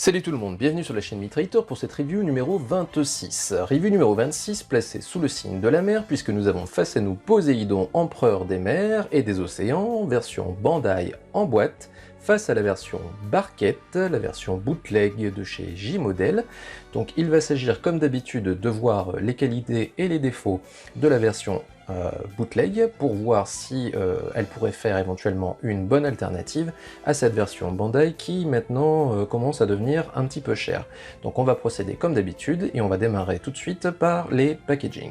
Salut tout le monde, bienvenue sur la chaîne Mitrailleur pour cette review numéro 26. Review numéro 26 placée sous le signe de la mer puisque nous avons face à nous Poséidon, empereur des mers et des océans, version Bandai en boîte, face à la version barquette, la version bootleg de chez J-Model. Donc il va s'agir comme d'habitude de voir les qualités et les défauts de la version bootleg pour voir si elle pourrait faire éventuellement une bonne alternative à cette version Bandai qui maintenant commence à devenir un petit peu chère. Donc on va procéder comme d'habitude et on va démarrer tout de suite par les packaging.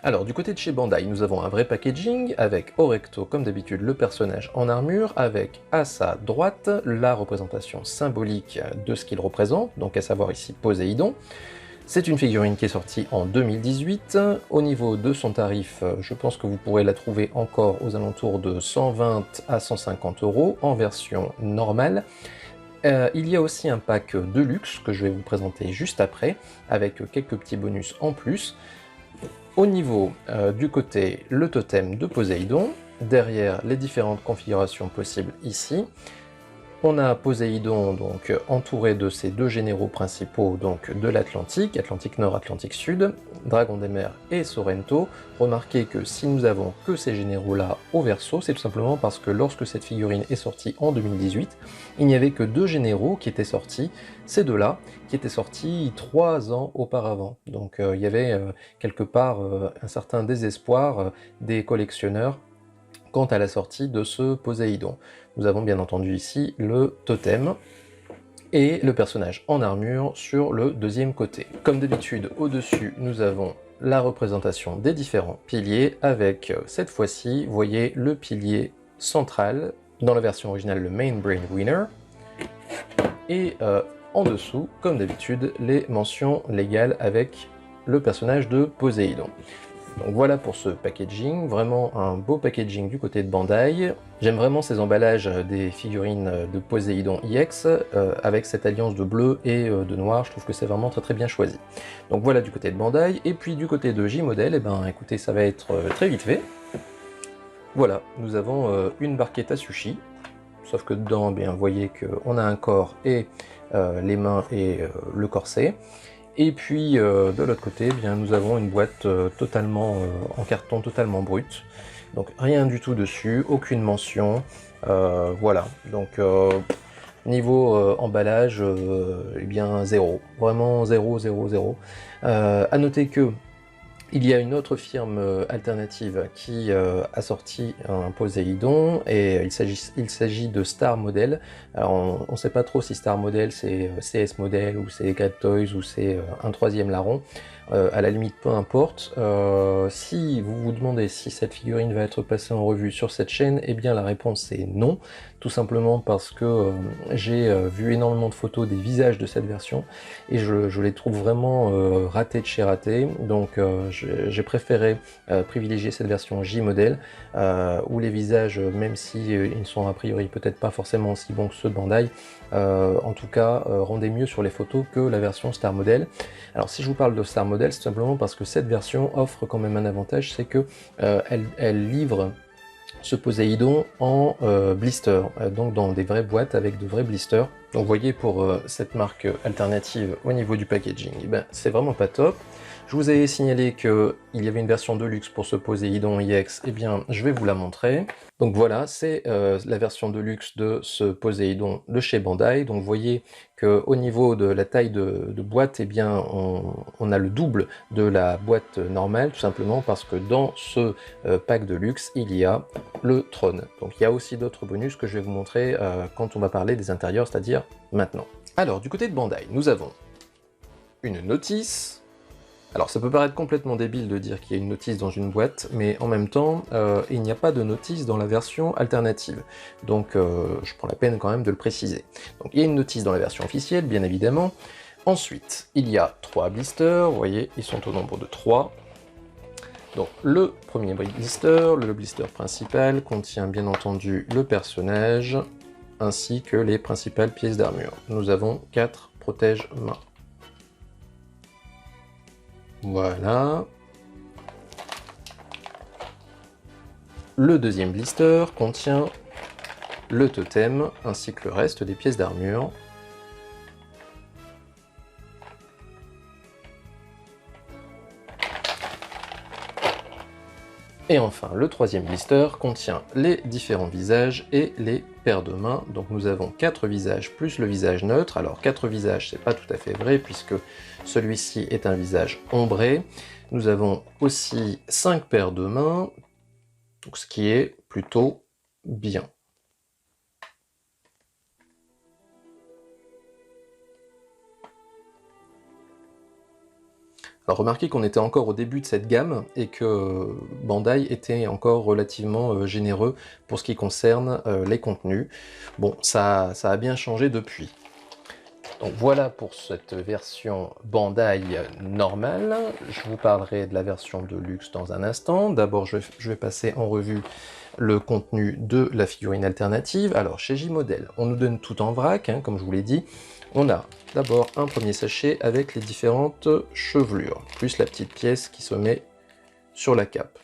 Alors du côté de chez Bandai, nous avons un vrai packaging avec au recto comme d'habitude le personnage en armure avec à sa droite la représentation symbolique de ce qu'il représente, donc à savoir ici Poséidon. C'est une figurine qui est sortie en 2018. Au niveau de son tarif, je pense que vous pourrez la trouver encore aux alentours de 120 à 150 € en version normale. Il y a aussi un pack de luxe que je vais vous présenter juste après, avec quelques petits bonus en plus. Au niveau du côté, le totem de Poséidon, derrière les différentes configurations possibles ici. On a Poséidon donc entouré de ses deux généraux principaux donc de l'Atlantique, Atlantique Nord, Atlantique Sud, Dragon des Mers et Sorrento. Remarquez que si nous avons que ces généraux-là au verso, c'est tout simplement parce que lorsque cette figurine est sortie en 2018, il n'y avait que deux généraux qui étaient sortis, ces deux-là, qui étaient sortis 3 ans auparavant. Donc il y avait quelque part un certain désespoir des collectionneurs quant à la sortie de ce Poséidon. Nous avons bien entendu ici le totem et le personnage en armure sur le deuxième côté. Comme d'habitude, au-dessus, nous avons la représentation des différents piliers avec, cette fois-ci, vous voyez le pilier central, dans la version originale le Main Brain Winner, et en dessous, comme d'habitude, les mentions légales avec le personnage de Poséidon. Donc voilà pour ce packaging, vraiment un beau packaging du côté de Bandai. J'aime vraiment ces emballages des figurines de Poséidon EX avec cette alliance de bleu et de noir, je trouve que c'est vraiment très bien choisi. Donc voilà du côté de Bandai, et puis du côté de J-Model, eh ben écoutez, ça va être très vite fait. Voilà, nous avons une barquette à sushi, sauf que dedans, eh bien, vous voyez qu'on a un corps et les mains et le corset. Et puis de l'autre côté, eh bien, nous avons une boîte totalement en carton, totalement brute. Donc rien du tout dessus, aucune mention. Voilà, donc niveau emballage, eh bien 0. Vraiment 0, 0, 0. À noter que il y a une autre firme alternative qui a sorti un Poséidon, et il s'agit de Star Model. Alors on ne sait pas trop si Star Model c'est CS Model ou c'est Grade Toys ou c'est un troisième larron. À la limite peu importe. Si vous vous demandez si cette figurine va être passée en revue sur cette chaîne, eh bien la réponse est non, tout simplement parce que j'ai vu énormément de photos des visages de cette version et je les trouve vraiment ratés de chez ratés, donc j'ai préféré privilégier cette version J-Model où les visages, même si ils ne sont a priori peut-être pas forcément aussi bons que ceux de Bandai, en tout cas rendaient mieux sur les photos que la version Star Model. Alors si je vous parle de Star Model, c'est simplement parce que cette version offre quand même un avantage, c'est que elle livre ce Poséidon en blister, donc dans des vraies boîtes avec de vrais blisters. Donc vous voyez pour cette marque alternative au niveau du packaging, eh ben, c'est vraiment pas top. Je vous avais signalé qu'il y avait une version de luxe pour ce Poséidon EX, eh bien je vais vous la montrer. Donc voilà, c'est la version de luxe de ce Poséidon de chez Bandai. Donc vous voyez qu'au niveau de la taille de boîte, eh bien on a le double de la boîte normale, tout simplement parce que dans ce pack de luxe, il y a le trône. Donc il y a aussi d'autres bonus que je vais vous montrer quand on va parler des intérieurs, c'est-à-dire maintenant. Alors du côté de Bandai, nous avons une notice. Alors ça peut paraître complètement débile de dire qu'il y a une notice dans une boîte, mais en même temps, il n'y a pas de notice dans la version alternative. Donc je prends la peine quand même de le préciser. Donc il y a une notice dans la version officielle, bien évidemment. Ensuite, il y a 3 blisters, vous voyez, ils sont au nombre de 3. Donc le premier blister, le blister principal, contient bien entendu le personnage, ainsi que les principales pièces d'armure. Nous avons 4 protège-mains. Voilà. Le deuxième blister contient le totem ainsi que le reste des pièces d'armure. Et enfin, le troisième blister contient les différents visages et les paires de mains. Donc nous avons 4 visages plus le visage neutre. Alors 4 visages, c'est pas tout à fait vrai puisque celui-ci est un visage ombré. Nous avons aussi 5 paires de mains, donc ce qui est plutôt bien. Alors remarquez qu'on était encore au début de cette gamme et que Bandai était encore relativement généreux pour ce qui concerne les contenus. Bon, ça a bien changé depuis. Donc voilà pour cette version Bandai normale. Je vous parlerai de la version de luxe dans un instant. D'abord, je vais passer en revue le contenu de la figurine alternative. Alors chez J-Model, on nous donne tout en vrac, hein, comme je vous l'ai dit. On a d'abord un premier sachet avec les différentes chevelures, plus la petite pièce qui se met sur la cape.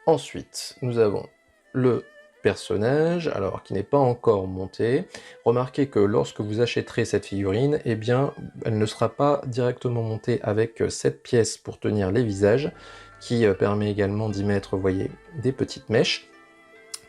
Ensuite, nous avons le personnage, alors qui n'est pas encore monté. Remarquez que lorsque vous achèterez cette figurine, eh bien, elle ne sera pas directement montée avec cette pièce pour tenir les visages, qui permet également d'y mettre, vous voyez, des petites mèches.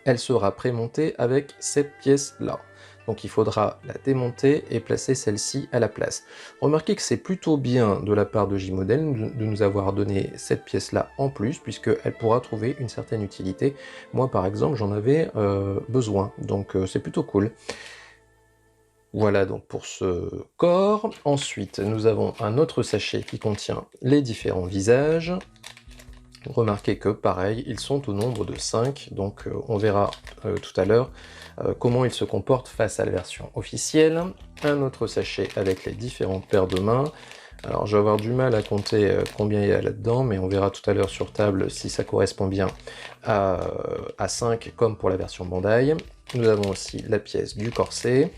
Elle sera prémontée avec cette pièce-là. Donc il faudra la démonter et placer celle-ci à la place. Remarquez que c'est plutôt bien de la part de J-Model de nous avoir donné cette pièce-là en plus, puisqu'elle pourra trouver une certaine utilité. Moi par exemple j'en avais besoin, donc c'est plutôt cool. Voilà donc pour ce corps. Ensuite nous avons un autre sachet qui contient les différents visages. Remarquez que pareil, ils sont au nombre de 5, donc on verra tout à l'heure comment ils se comportent face à la version officielle. Un autre sachet avec les différentes paires de mains. Alors je vais avoir du mal à compter combien il y a là-dedans, mais on verra tout à l'heure sur table si ça correspond bien à 5 comme pour la version Bandai. Nous avons aussi la pièce du corset.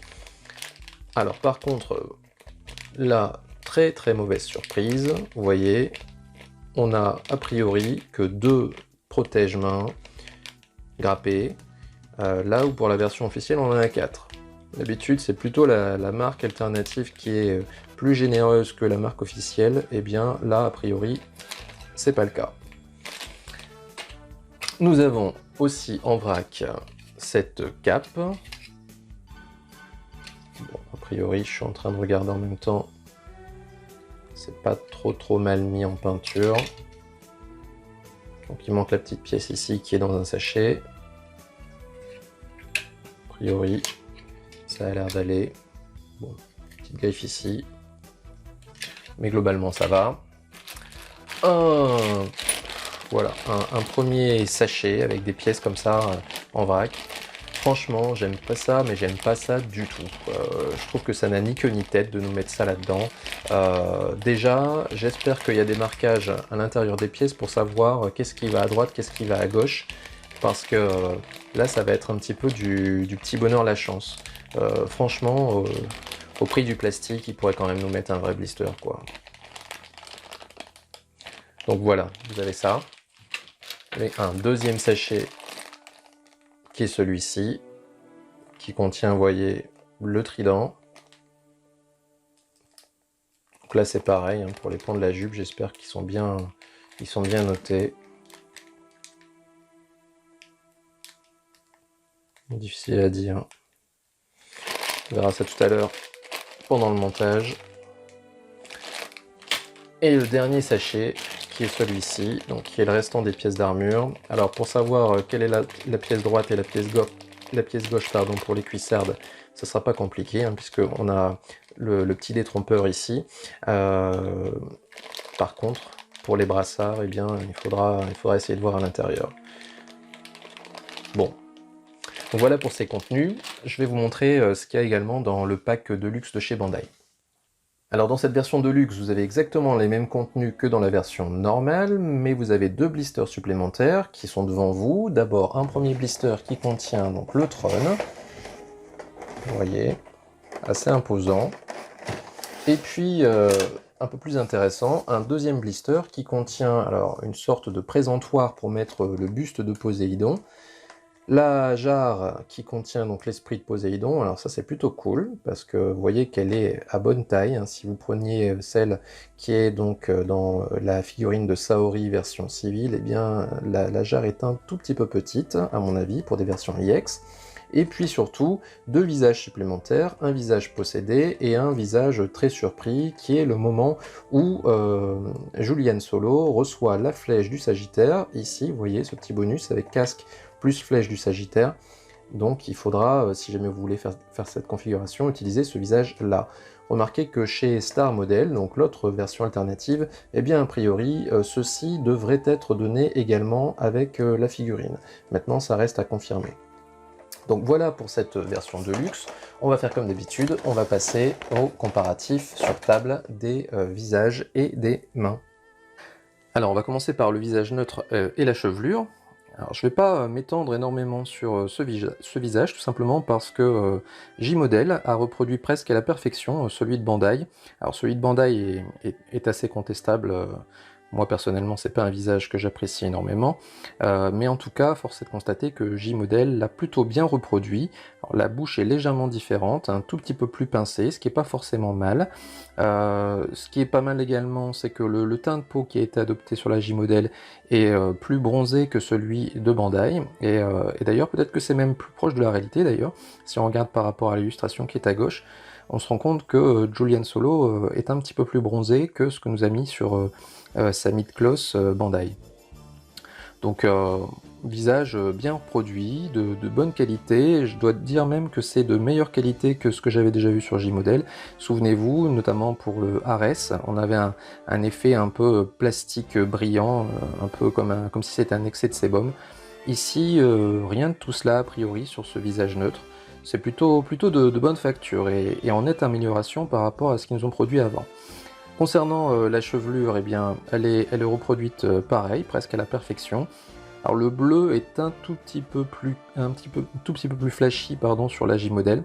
Alors par contre, la très mauvaise surprise, vous voyez, on a a priori que 2 protège-mains grappés, là où pour la version officielle on en a 4. D'habitude c'est plutôt la marque alternative qui est plus généreuse que la marque officielle, et bien là a priori c'est pas le cas. Nous avons aussi en vrac cette cape. Bon, a priori je suis en train de regarder en même temps. C'est pas trop mal mis en peinture. Donc il manque la petite pièce ici qui est dans un sachet. A priori, ça a l'air d'aller. Bon, petite griffe ici. Mais globalement ça va. Voilà, un premier sachet avec des pièces comme ça en vrac. Franchement, j'aime pas ça, mais j'aime pas ça du tout. Je trouve que ça n'a ni queue ni tête de nous mettre ça là-dedans. Déjà, j'espère qu'il y a des marquages à l'intérieur des pièces pour savoir qu'est-ce qui va à droite, qu'est-ce qui va à gauche. Parce que là, ça va être un petit peu du petit bonheur la chance. Franchement, au prix du plastique, ils pourraient quand même nous mettre un vrai blister, quoi. Donc voilà, vous avez ça. Et un deuxième sachet qui est celui-ci, qui contient, vous voyez, le trident. Donc là c'est pareil, hein, pour les pans de la jupe, j'espère qu'ils sont bien notés. Difficile à dire. On verra ça tout à l'heure pendant le montage. Et le dernier sachet, qui est celui-ci, donc qui est le restant des pièces d'armure. Alors pour savoir quelle est la pièce droite et la pièce gauche pardon, pour les cuissardes, ce sera pas compliqué, hein, puisqu'on a le petit détrompeur ici. Par contre, pour les brassards, eh bien, il faudra essayer de voir à l'intérieur. Bon. Donc voilà pour ces contenus. Je vais vous montrer ce qu'il y a également dans le pack de luxe de chez Bandai. Alors dans cette version de luxe, vous avez exactement les mêmes contenus que dans la version normale, mais vous avez 2 blisters supplémentaires qui sont devant vous. D'abord un premier blister qui contient donc le trône, vous voyez, assez imposant. Et puis un peu plus intéressant, un deuxième blister qui contient alors une sorte de présentoir pour mettre le buste de Poséidon. La jarre qui contient donc l'esprit de Poséidon, alors ça c'est plutôt cool, parce que vous voyez qu'elle est à bonne taille, hein. Si vous preniez celle qui est donc dans la figurine de Saori version civile, eh bien la jarre est un tout petit peu petite, à mon avis, pour des versions IX. Et puis surtout, 2 visages supplémentaires, un visage possédé et un visage très surpris, qui est le moment où Julian Solo reçoit la flèche du Sagittaire, ici, vous voyez ce petit bonus avec casque plus flèche du Sagittaire, donc il faudra, si jamais vous voulez faire cette configuration, utiliser ce visage-là. Remarquez que chez Star Model, donc l'autre version alternative, eh bien a priori, ceci devrait être donné également avec la figurine. Maintenant, ça reste à confirmer. Donc voilà pour cette version de luxe. On va faire comme d'habitude, on va passer au comparatif sur table des visages et des mains. Alors on va commencer par le visage neutre et la chevelure. Alors je ne vais pas m'étendre énormément sur ce visage, tout simplement parce que J-Model a reproduit presque à la perfection celui de Bandai. Alors celui de Bandai est assez contestable. Moi personnellement, c'est pas un visage que j'apprécie énormément, mais en tout cas, force est de constater que J-Model l'a plutôt bien reproduit. Alors, la bouche est légèrement différente, un tout petit peu plus pincée, ce qui n'est pas forcément mal. Ce qui est pas mal également, c'est que le teint de peau qui a été adopté sur la J-Model est plus bronzé que celui de Bandai, et d'ailleurs peut-être que c'est même plus proche de la réalité d'ailleurs, si on regarde par rapport à l'illustration qui est à gauche, on se rend compte que Julian Solo est un petit peu plus bronzé que ce que nous a mis sur sa mid-close Bandai. Donc visage bien reproduit, de bonne qualité, je dois dire même que c'est de meilleure qualité que ce que j'avais déjà vu sur J-Model. Souvenez-vous, notamment pour le Ares, on avait un effet un peu plastique brillant, un peu comme si c'était un excès de sébum. Ici, rien de tout cela a priori sur ce visage neutre. C'est plutôt de bonne facture et en nette amélioration par rapport à ce qu'ils nous ont produit avant. Concernant la chevelure, eh bien, elle est reproduite pareil, presque à la perfection. Alors le bleu est un tout petit peu plus flashy pardon, sur la J-Model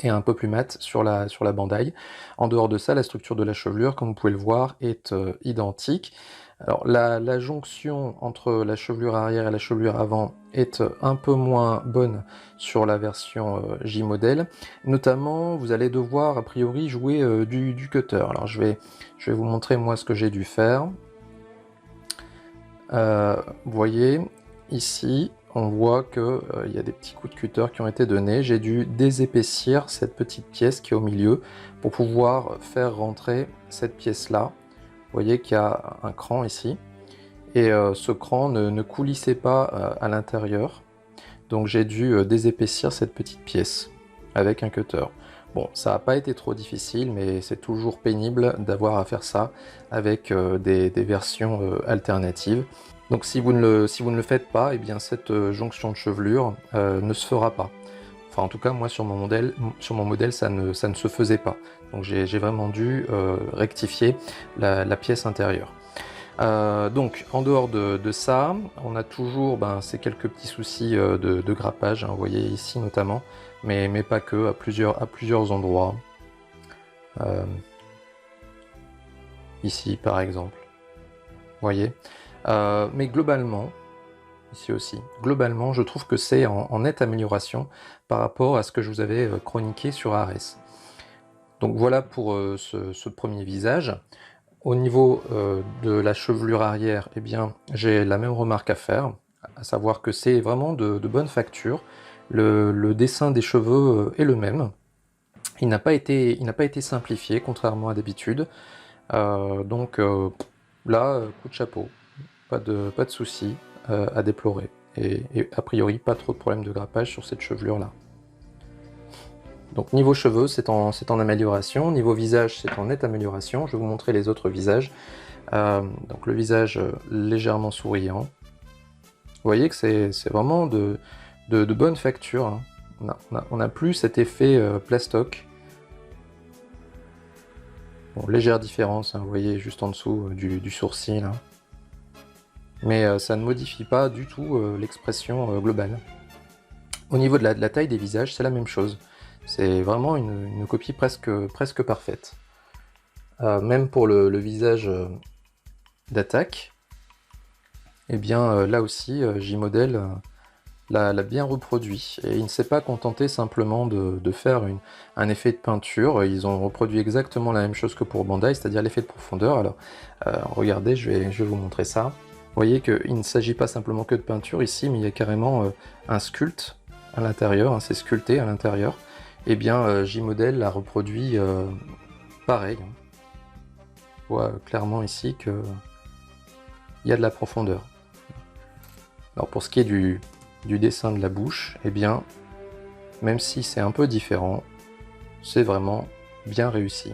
et un peu plus mat sur la Bandai. En dehors de ça, la structure de la chevelure, comme vous pouvez le voir, est identique. Alors la jonction entre la chevelure arrière et la chevelure avant est un peu moins bonne sur la version J-Model. Notamment, vous allez devoir a priori jouer du cutter. Alors je vais vous montrer moi ce que j'ai dû faire. Vous voyez, ici, on voit qu'il y a des petits coups de cutter qui ont été donnés. J'ai dû désépaissir cette petite pièce qui est au milieu pour pouvoir faire rentrer cette pièce-là. Vous voyez qu'il y a un cran ici, et ce cran ne coulissait pas à l'intérieur, donc j'ai dû désépaissir cette petite pièce avec un cutter. Bon, ça n'a pas été trop difficile, mais c'est toujours pénible d'avoir à faire ça avec des versions alternatives. Donc si vous ne le faites pas, eh bien cette jonction de chevelure ne se fera pas. Enfin, en tout cas, moi, sur mon modèle, ça ne se faisait pas. Donc, j'ai vraiment dû rectifier la pièce intérieure. Donc, en dehors de ça, on a toujours ces quelques petits soucis de grappage, hein, vous voyez ici notamment, mais pas que, à plusieurs endroits. Ici, par exemple. Vous voyez. Mais globalement, ici aussi. Globalement, je trouve que c'est en nette amélioration par rapport à ce que je vous avais chroniqué sur Ares. Donc voilà pour ce premier visage. Au niveau de la chevelure arrière, eh bien, j'ai la même remarque à faire, à savoir que c'est vraiment de bonne facture. Le dessin des cheveux est le même. Il n'a pas été simplifié, contrairement à d'habitude. Donc là, coup de chapeau. Pas de souci à déplorer. Et a priori, pas trop de problèmes de grappage sur cette chevelure-là. Donc niveau cheveux, c'est en amélioration. Niveau visage, c'est en nette amélioration. Je vais vous montrer les autres visages. Donc le visage légèrement souriant. Vous voyez que c'est vraiment de bonne facture, hein. On n'a plus cet effet plastoc. Bon, légère différence, hein, vous voyez juste en dessous du sourcil, hein. Mais ça ne modifie pas du tout l'expression globale. Au niveau de la taille des visages, c'est la même chose. C'est vraiment une copie presque parfaite. Même pour le visage d'attaque, eh bien là aussi, J-Model l'a bien reproduit. Et il ne s'est pas contenté simplement de faire un effet de peinture. Ils ont reproduit exactement la même chose que pour Bandai, c'est-à-dire l'effet de profondeur. Alors, regardez, je vais vous montrer ça. Vous voyez qu'il ne s'agit pas simplement que de peinture ici, mais il y a carrément un sculpte à l'intérieur, hein, c'est sculpté à l'intérieur. Et bien, J-Model l'a reproduit pareil. On voit clairement ici qu'il y a de la profondeur. Alors pour ce qui est du dessin de la bouche, eh bien, même si c'est un peu différent, c'est vraiment bien réussi.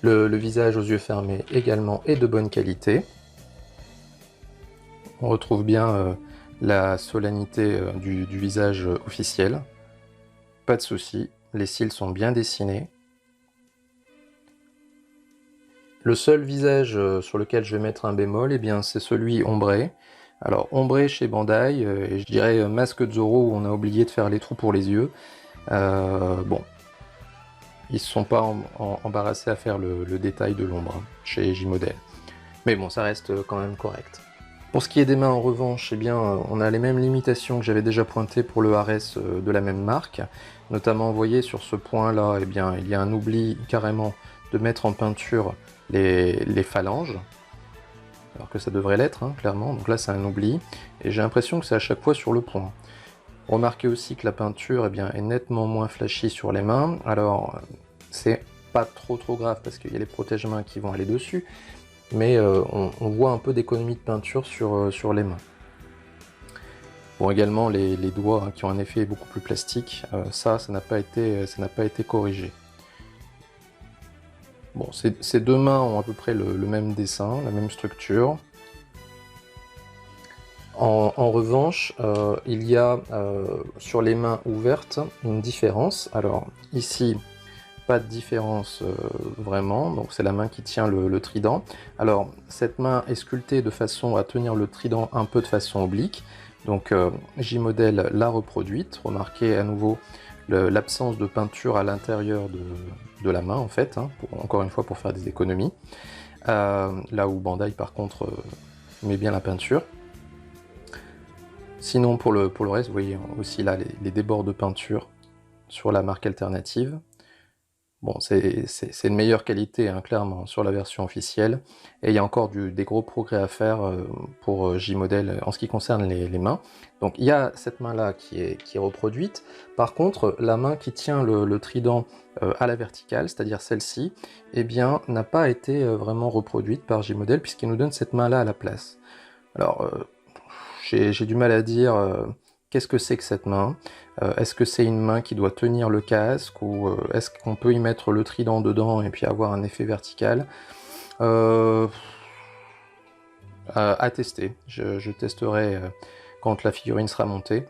Le visage aux yeux fermés également est de bonne qualité. On retrouve bien la solennité du visage officiel. Pas de souci, les cils sont bien dessinés. Le seul visage sur lequel je vais mettre un bémol, eh bien, c'est celui ombré. Alors, ombré chez Bandai, et je dirais masque de Zoro où on a oublié de faire les trous pour les yeux. Bon, ils ne se sont pas embarrassés à faire le détail de l'ombre hein, chez J-Model. Mais bon, ça reste quand même correct. Pour ce qui est des mains, en revanche, eh bien, on a les mêmes limitations que j'avais déjà pointées pour le Ares de la même marque. Notamment, vous voyez, sur ce point-là, eh bien, il y a un oubli carrément de mettre en peinture les phalanges, alors que ça devrait l'être, hein, clairement. Donc là, c'est un oubli, et j'ai l'impression que c'est à chaque fois sur le point. Remarquez aussi que la peinture eh bien, est nettement moins flashy sur les mains. Alors, c'est pas trop grave, parce qu'il y a les protège-mains qui vont aller dessus, mais on voit un peu d'économie de peinture sur les mains. Bon, également les doigts hein, qui ont un effet beaucoup plus plastique, ça n'a pas été corrigé. Bon, ces deux mains ont à peu près le même dessin, la même structure. En revanche, il y a sur les mains ouvertes une différence. Alors ici, pas de différence vraiment, donc c'est la main qui tient le trident. Alors cette main est sculptée de façon à tenir le trident un peu de façon oblique, donc J-Model l'a reproduite. Remarquez à nouveau l'absence de peinture à l'intérieur de la main en fait, hein, encore une fois pour faire des économies, là où Bandai par contre met bien la peinture. Sinon pour le reste, vous voyez aussi là les débords de peinture sur la marque alternative. Bon, c'est une meilleure qualité, hein, clairement, sur la version officielle. Et il y a encore des gros progrès à faire pour J-Model en ce qui concerne les mains. Donc il y a cette main-là qui est reproduite. Par contre, la main qui tient le trident à la verticale, c'est-à-dire celle-ci, eh bien, n'a pas été vraiment reproduite par J-Model puisqu'il nous donne cette main-là à la place. Alors, j'ai du mal à dire qu'est-ce que c'est que cette main. Est-ce que c'est une main qui doit tenir le casque ou est-ce qu'on peut y mettre le trident dedans et puis avoir un effet vertical à tester. Je testerai quand la figurine sera montée.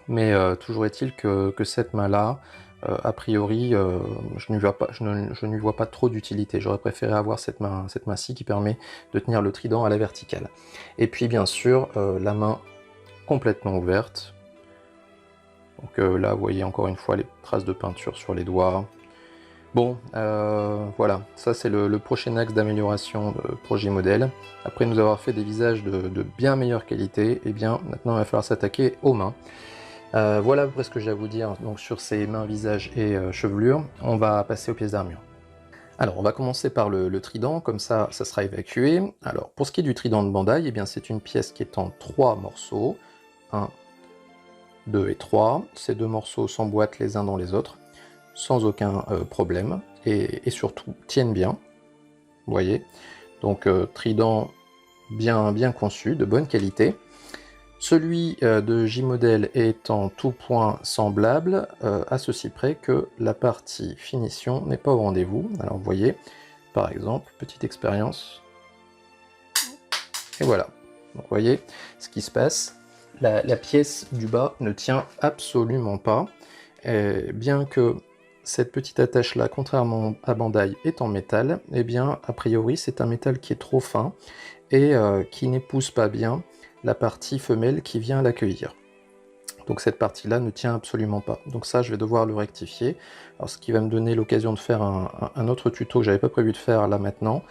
Mais toujours est-il que cette main-là, a priori, je ne lui vois pas trop d'utilité. J'aurais préféré avoir cette main-ci qui permet de tenir le trident à la verticale. Et puis bien sûr, la main complètement ouverte. Donc là, vous voyez encore une fois les traces de peinture sur les doigts. Bon, voilà, ça c'est le prochain axe d'amélioration pour J-Model. Après nous avoir fait des visages de bien meilleure qualité, et bien maintenant il va falloir s'attaquer aux mains. Voilà à peu près ce que j'ai à vous dire donc, sur ces mains, visages et chevelures. On va passer aux pièces d'armure. Alors on va commencer par le trident, comme ça sera évacué. Alors pour ce qui est du trident de Bandai, eh bien c'est une pièce qui est en 3 morceaux. 1, 2 et 3. Ces 2 morceaux s'emboîtent les uns dans les autres, sans aucun problème, et surtout tiennent bien. Vous voyez, donc trident bien conçu, de bonne qualité. Celui de J-Model est en tout point semblable, à ceci près que la partie finition n'est pas au rendez-vous. Alors vous voyez, par exemple, petite expérience, et voilà. Donc vous voyez ce qui se passe. La pièce du bas ne tient absolument pas, et bien que cette petite attache là, contrairement à Bandai, est en métal, eh bien a priori c'est un métal qui est trop fin et qui n'épouse pas bien la partie femelle qui vient l'accueillir. Donc cette partie-là ne tient absolument pas. Donc ça, je vais devoir le rectifier. Alors ce qui va me donner l'occasion de faire un autre tuto que j'avais pas prévu de faire là maintenant,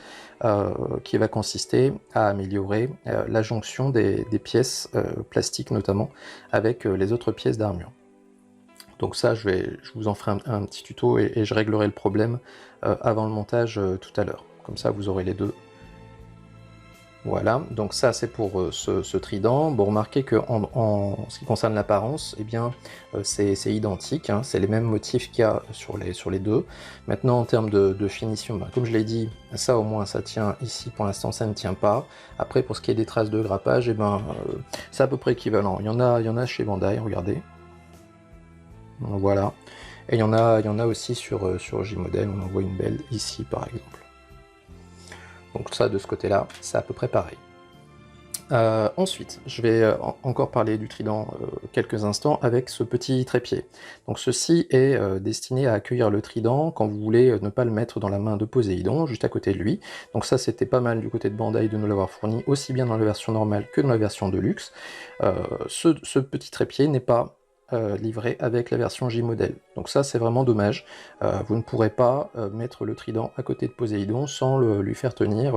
qui va consister à améliorer la jonction des pièces plastiques notamment avec les autres pièces d'armure. Donc ça, je vous en ferai un petit tuto et je réglerai le problème avant le montage tout à l'heure. Comme ça, vous aurez les deux. Voilà, donc ça c'est pour ce trident. Bon, remarquez que en ce qui concerne l'apparence, eh bien c'est identique, hein, c'est les mêmes motifs qu'il y a sur les deux. Maintenant en termes de finition, ben, comme je l'ai dit, ça au moins ça tient ici, pour l'instant ça ne tient pas. Après pour ce qui est des traces de grappage, eh ben, c'est à peu près équivalent. Il y en a chez Bandai, regardez. Voilà. Et il y en a aussi sur J-Model, on en voit une belle ici par exemple. Donc ça de ce côté-là, c'est à peu près pareil. Ensuite, je vais encore parler du trident quelques instants avec ce petit trépied. Donc ceci est destiné à accueillir le trident quand vous voulez ne pas le mettre dans la main de Poséidon, juste à côté de lui. Donc ça c'était pas mal du côté de Bandai de nous l'avoir fourni, aussi bien dans la version normale que dans la version de luxe. Ce petit trépied n'est pas livré avec la version J-Model. Donc ça c'est vraiment dommage. Vous ne pourrez pas mettre le trident à côté de Poséidon sans lui faire tenir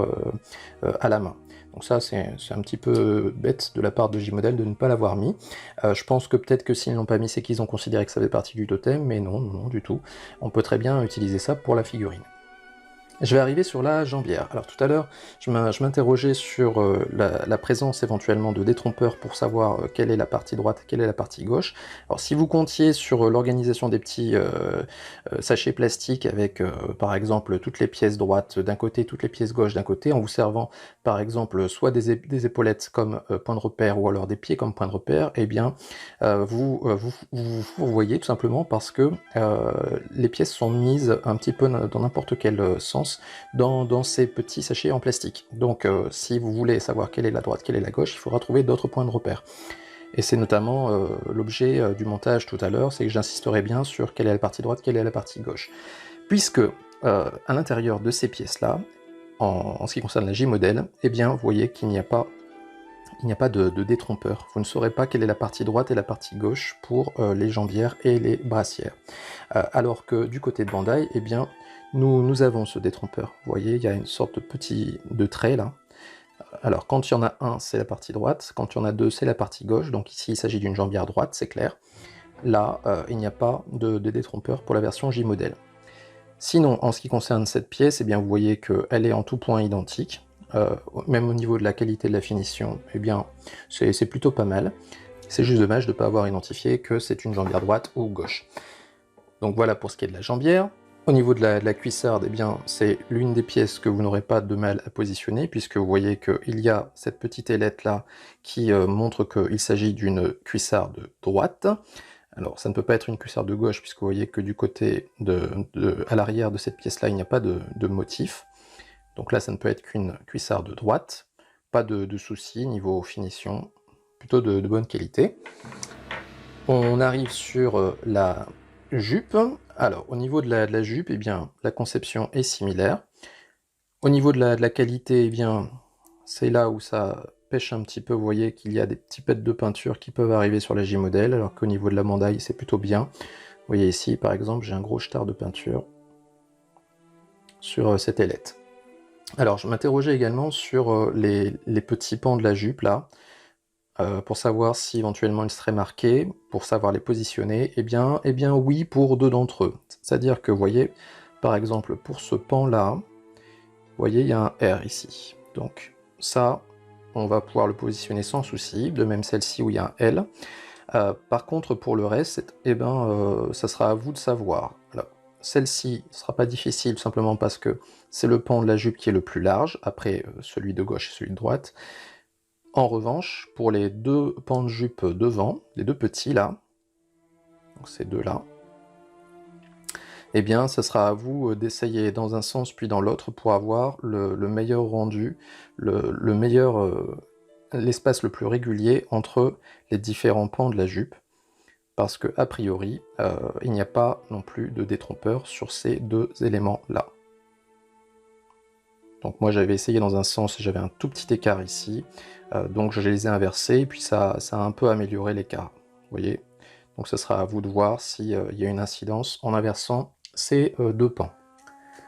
à la main. Donc ça c'est un petit peu bête de la part de J-Model de ne pas l'avoir mis. Je pense que peut-être que s'ils ne l'ont pas mis, c'est qu'ils ont considéré que ça fait partie du totem, mais non, non du tout. On peut très bien utiliser ça pour la figurine. Je vais arriver sur la jambière. Alors tout à l'heure, je m'interrogeais sur la présence éventuellement de détrompeurs pour savoir quelle est la partie droite, quelle est la partie gauche. Alors si vous comptiez sur l'organisation des petits sachets plastiques avec par exemple toutes les pièces droites d'un côté, toutes les pièces gauches d'un côté, en vous servant par exemple soit des épaulettes comme point de repère ou alors des pieds comme point de repère, eh bien vous voyez tout simplement parce que les pièces sont mises un petit peu dans n'importe quel sens dans ces petits sachets en plastique. Donc si vous voulez savoir quelle est la droite, quelle est la gauche, il faudra trouver d'autres points de repère. Et c'est notamment l'objet du montage tout à l'heure, c'est que j'insisterai bien sur quelle est la partie droite, quelle est la partie gauche. Puisque à l'intérieur de ces pièces-là, en ce qui concerne la J-Model, eh bien vous voyez qu'il n'y a pas de détrompeur. Vous ne saurez pas quelle est la partie droite et la partie gauche pour les jambières et les brassières. Alors que du côté de Bandai, eh bien, nous avons ce détrompeur. Vous voyez, il y a une sorte de trait là. Alors quand il y en a un, c'est la partie droite, quand il y en a deux, c'est la partie gauche, donc ici il s'agit d'une jambière droite, c'est clair. Là, il n'y a pas de détrompeur pour la version J-Model. Sinon, en ce qui concerne cette pièce, eh bien, vous voyez qu'elle est en tout point identique. Même au niveau de la qualité de la finition, eh bien, c'est plutôt pas mal. C'est juste dommage de ne pas avoir identifié que c'est une jambière droite ou gauche. Donc voilà pour ce qui est de la jambière. Au niveau de la cuissarde, eh bien, c'est l'une des pièces que vous n'aurez pas de mal à positionner, puisque vous voyez qu'il y a cette petite ailette là qui montre qu'il s'agit d'une cuissarde droite. Alors ça ne peut pas être une cuissarde de gauche, puisque vous voyez que du côté à l'arrière de cette pièce là, il n'y a pas de motif. Donc là, ça ne peut être qu'une cuissarde droite, pas de soucis niveau finition, plutôt de bonne qualité. On arrive sur la jupe. Alors, au niveau de la jupe, eh bien, la conception est similaire. Au niveau de la qualité, eh bien, c'est là où ça pêche un petit peu. Vous voyez qu'il y a des petits pets de peinture qui peuvent arriver sur la J-Model, alors qu'au niveau de la Bandai, c'est plutôt bien. Vous voyez ici, par exemple, j'ai un gros star de peinture sur cette ailette. Alors, je m'interrogeais également sur les petits pans de la jupe, là, pour savoir si éventuellement ils seraient marqués, pour savoir les positionner. Eh bien oui, pour deux d'entre eux. C'est-à-dire que, vous voyez, par exemple, pour ce pan-là, vous voyez, il y a un R ici. Donc, ça, on va pouvoir le positionner sans souci, de même celle-ci où il y a un L. Par contre, pour le reste, eh ben, ça sera à vous de savoir. Alors, celle-ci ne sera pas difficile, simplement parce que c'est le pan de la jupe qui est le plus large, après celui de gauche et celui de droite. En revanche, pour les deux pans de jupe devant, les deux petits là, donc ces deux-là, eh bien, ça sera à vous d'essayer dans un sens puis dans l'autre pour avoir le meilleur rendu, l'espace le plus régulier entre les différents pans de la jupe, parce que a priori, il n'y a pas non plus de détrompeur sur ces deux éléments-là. Donc moi j'avais essayé dans un sens, j'avais un tout petit écart ici, donc je les ai inversés, et puis ça a un peu amélioré l'écart, vous voyez. Donc ce sera à vous de voir s'il y a une incidence en inversant ces deux pans.